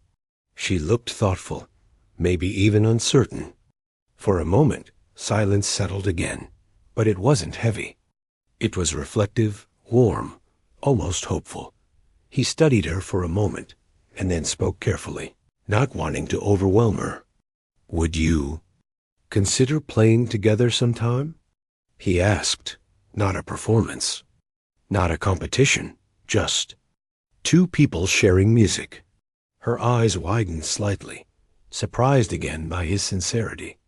She looked thoughtful, maybe even uncertain. For a moment, silence settled again, but it wasn't heavy. It was reflective, warm, almost hopeful. He studied her for a moment, and then spoke carefully, not wanting to overwhelm her. Would you consider playing together sometime? He asked, not a performance, not a competition, just two people sharing music. Her eyes widened slightly, surprised again by his sincerity.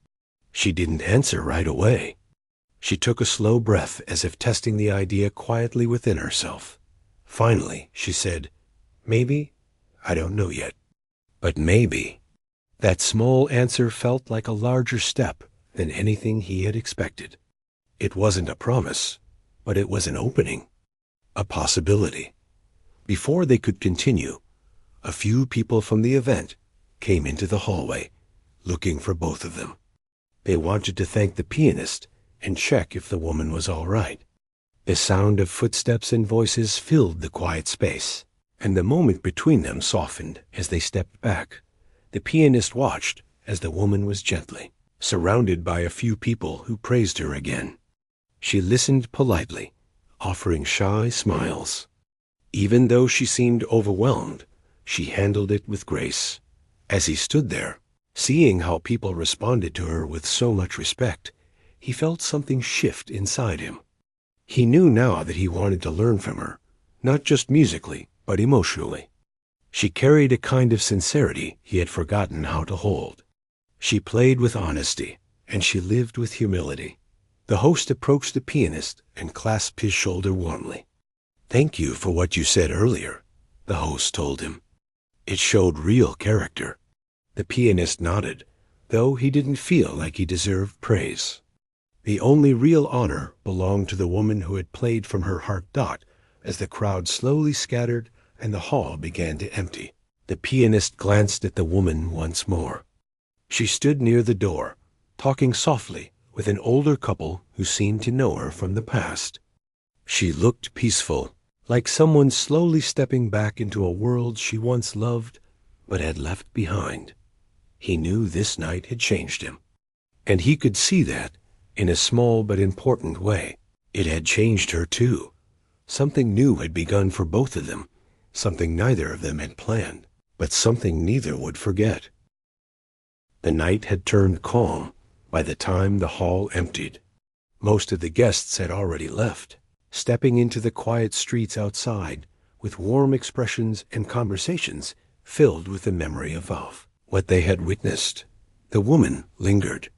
She didn't answer right away. She took a slow breath as if testing the idea quietly within herself. Finally, she said, Maybe, I don't know yet, but maybe. That small answer felt like a larger step than anything he had expected. It wasn't a promise, but it was an opening, a possibility. Before they could continue, a few people from the event came into the hallway, looking for both of them. They wanted to thank the pianist and check if the woman was all right. The sound of footsteps and voices filled the quiet space, and the moment between them softened as they stepped back. The pianist watched as the woman was gently surrounded by a few people who praised her again. She listened politely, offering shy smiles. Even though she seemed overwhelmed, she handled it with grace. As he stood there, seeing how people responded to her with so much respect, he felt something shift inside him. He knew now that he wanted to learn from her, not just musically, but emotionally. She carried a kind of sincerity he had forgotten how to hold. She played with honesty, and she lived with humility. The host approached the pianist and clasped his shoulder warmly. "Thank you for what you said earlier," the host told him. "It showed real character." The pianist nodded, though he didn't feel like he deserved praise. The only real honor belonged to the woman who had played from her heart. As the crowd slowly scattered and the hall began to empty, the pianist glanced at the woman once more. She stood near the door, talking softly with an older couple who seemed to know her from the past. She looked peaceful, like someone slowly stepping back into a world she once loved but had left behind. He knew this night had changed him, and he could see that in a small but important way. It had changed her too. Something new had begun for both of them, something neither of them had planned, but something neither would forget. The night had turned calm by the time the hall emptied. Most of the guests had already left, stepping into the quiet streets outside with warm expressions and conversations filled with the memory of what they had witnessed. The woman lingered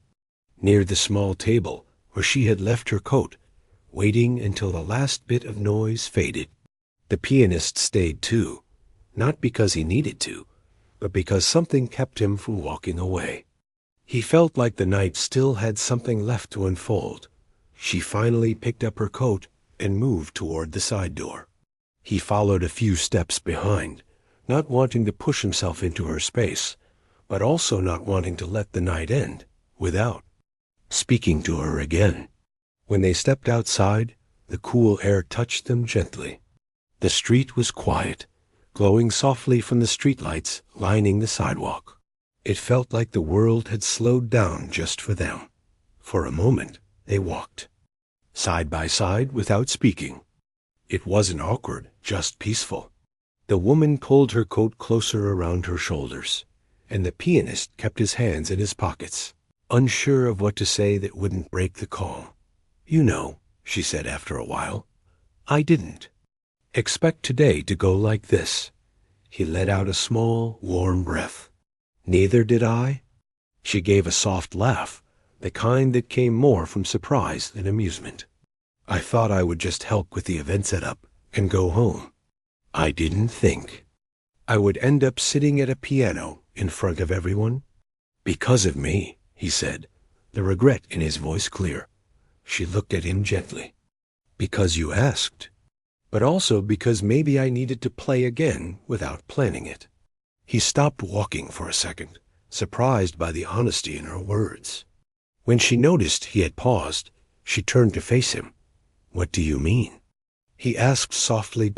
near the small table where she had left her coat, waiting until the last bit of noise faded. The pianist stayed too, not because he needed to, but because something kept him from walking away. He felt like the night still had something left to unfold. She finally picked up her coat and moved toward the side door. He followed a few steps behind, not wanting to push himself into her space, but also not wanting to let the night end without speaking to her again. When they stepped outside, the cool air touched them gently. The street was quiet, glowing softly from the streetlights lining the sidewalk. It felt like the world had slowed down just for them. For a moment, they walked side by side without speaking. It wasn't awkward, just peaceful. The woman pulled her coat closer around her shoulders, and the pianist kept his hands in his pockets, unsure of what to say that wouldn't break the calm. "You know," she said after a while, "I didn't expect today to go like this." He let out a small, warm breath. "Neither did I." She gave a soft laugh, the kind that came more from surprise than amusement. "I thought I would just help with the event setup and go home. I didn't think I would end up sitting at a piano in front of everyone." "Because of me," he said, the regret in his voice clear. She looked at him gently. "Because you asked, but also because maybe I needed to play again without planning it." He stopped walking for a second, surprised by the honesty in her words. When she noticed he had paused, she turned to face him. "What do you mean?" he asked softly.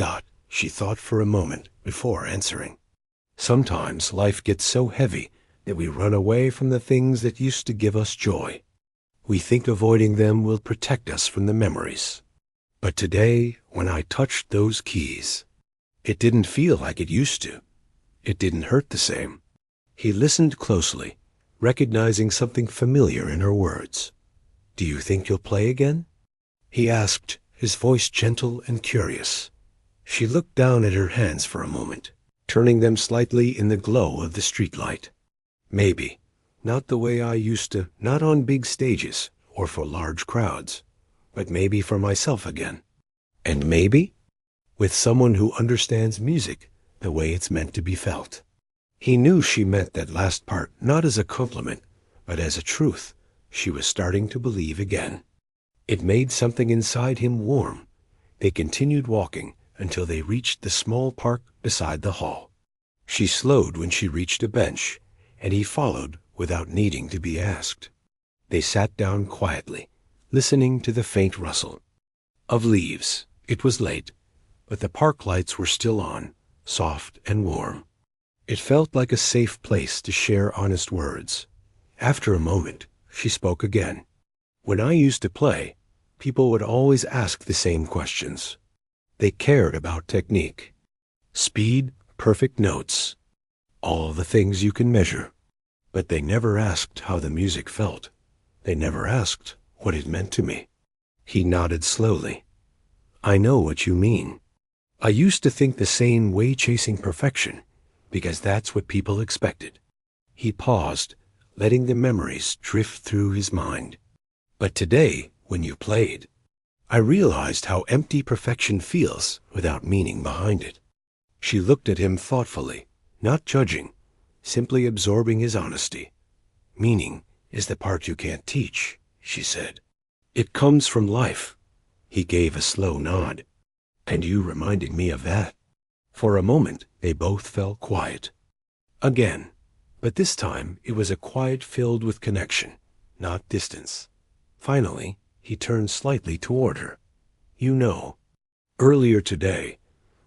She thought for a moment before answering. "Sometimes life gets so heavy that we run away from the things that used to give us joy. We think avoiding them will protect us from the memories. But today, when I touched those keys, it didn't feel like it used to. It didn't hurt the same." He listened closely, recognizing something familiar in her words. "Do you think you'll play again?" he asked, his voice gentle and curious. She looked down at her hands for a moment, turning them slightly in the glow of the streetlight. "Maybe. Not the way I used to, not on big stages or for large crowds, but maybe for myself again. And maybe with someone who understands music the way it's meant to be felt." He knew she meant that last part not as a compliment, but as a truth she was starting to believe again. It made something inside him warm. They continued walking until they reached the small park beside the hall. She slowed when she reached a bench, and he followed without needing to be asked. They sat down quietly, listening to the faint rustle of leaves. It was late, but the park lights were still on, soft and warm. It felt like a safe place to share honest words. After a moment, she spoke again. When I used to play, people would always ask the same questions. They cared about technique, speed, perfect notes, all the things you can measure. But they never asked how the music felt. They never asked what it meant to me. He nodded slowly. I know what you mean. I used to think the same way, chasing perfection, because that's what people expected. He paused, letting the memories drift through his mind. But today, when you played, I realized how empty perfection feels without meaning behind it. She looked at him thoughtfully, not judging, simply absorbing his honesty. Meaning is the part you can't teach, she said. It comes from life. He gave a slow nod. And you reminded me of that. For a moment, they both fell quiet. Again, but this time it was a quiet filled with connection, not distance. Finally, he turned slightly toward her. You know, earlier today,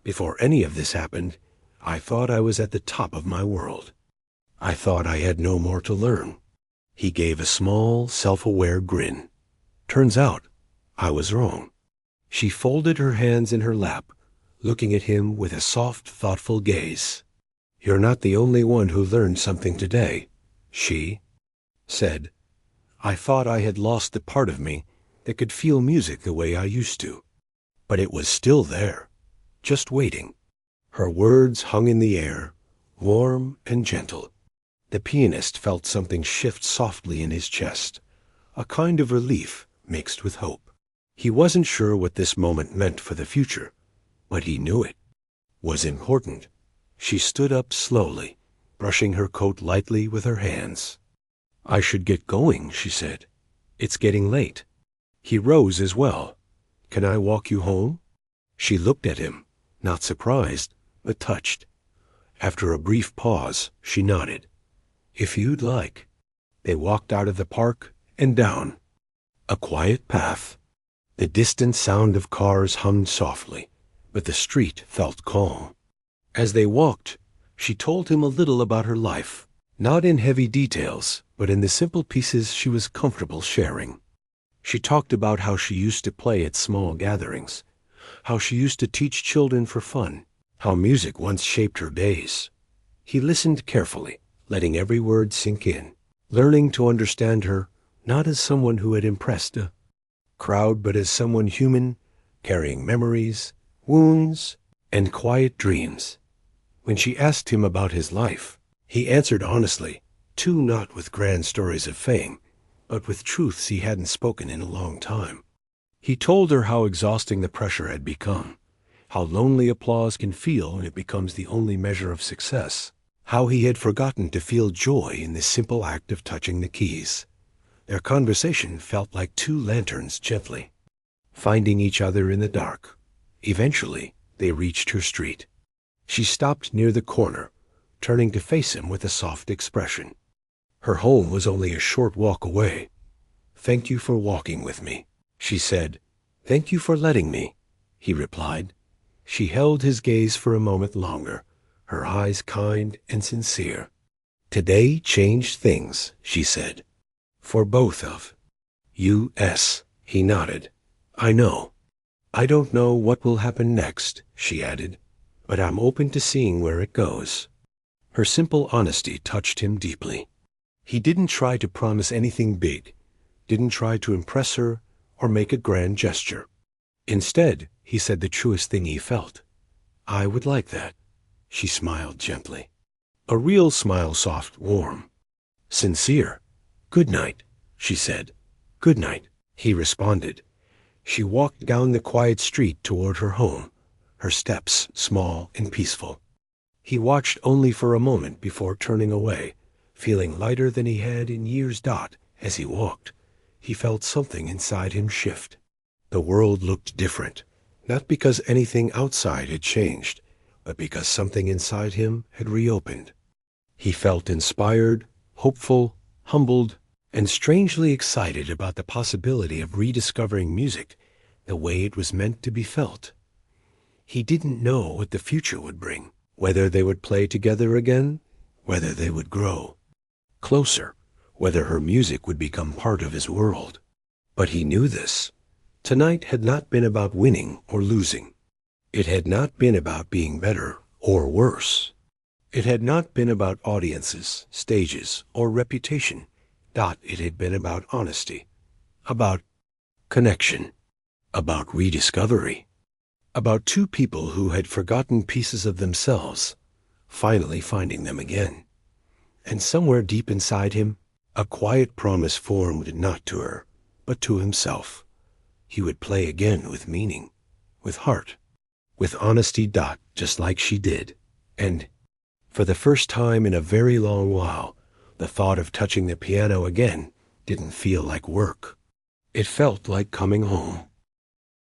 before any of this happened, I thought I was at the top of my world. I thought I had no more to learn. He gave a small, self-aware grin. Turns out, I was wrong. She folded her hands in her lap, looking at him with a soft, thoughtful gaze. You're not the only one who learned something today, she said. I thought I had lost the part of me that could feel music the way I used to. But it was still there, just waiting. Her words hung in the air, warm and gentle. The pianist felt something shift softly in his chest, a kind of relief mixed with hope. He wasn't sure what this moment meant for the future, but he knew it was important. She stood up slowly, brushing her coat lightly with her hands. I should get going, she said. It's getting late. He rose as well. Can I walk you home? She looked at him, not surprised, but touched. After a brief pause, she nodded. If you'd like. They walked out of the park and down a quiet path. The distant sound of cars hummed softly, but the street felt calm. As they walked, she told him a little about her life, not in heavy details, but in the simple pieces she was comfortable sharing. She talked about how she used to play at small gatherings, how she used to teach children for fun, how music once shaped her days. He listened carefully, letting every word sink in, learning to understand her not as someone who had impressed a crowd, but as someone human, carrying memories, wounds, and quiet dreams. When she asked him about his life, he answered honestly, too, not with grand stories of fame, but with truths he hadn't spoken in a long time. He told her how exhausting the pressure had become, how lonely applause can feel when it becomes the only measure of success, how he had forgotten to feel joy in the simple act of touching the keys. Their conversation felt like two lanterns gently finding each other in the dark. Eventually, they reached her street. She stopped near the corner, turning to face him with a soft expression. Her home was only a short walk away. Thank you for walking with me, she said. Thank you for letting me, he replied. She held his gaze for a moment longer, her eyes kind and sincere. Today changed things, she said. For both of us, he nodded. I know. I don't know what will happen next, she added, but I'm open to seeing where it goes. Her simple honesty touched him deeply. He didn't try to promise anything big, didn't try to impress her or make a grand gesture. Instead, he said the truest thing he felt. I would like that. She smiled gently. A real smile, soft, warm, sincere. Good night, she said. Good night, he responded. She walked down the quiet street toward her home, her steps small and peaceful. He watched only for a moment before turning away, feeling lighter than he had in years. As he walked, he felt something inside him shift. The world looked different, not because anything outside had changed, but because something inside him had reopened. He felt inspired, hopeful, humbled, and strangely excited about the possibility of rediscovering music the way it was meant to be felt. He didn't know what the future would bring, whether they would play together again, whether they would grow closer, whether her music would become part of his world. But he knew this. Tonight had not been about winning or losing. It had not been about being better or worse. It had not been about audiences, stages, or reputation. It had been about honesty, about connection, about rediscovery, about two people who had forgotten pieces of themselves, finally finding them again. And somewhere deep inside him, a quiet promise formed not to her, but to himself. He would play again with meaning, with heart, with honesty. Just like she did. And, for the first time in a very long while, the thought of touching the piano again didn't feel like work. It felt like coming home.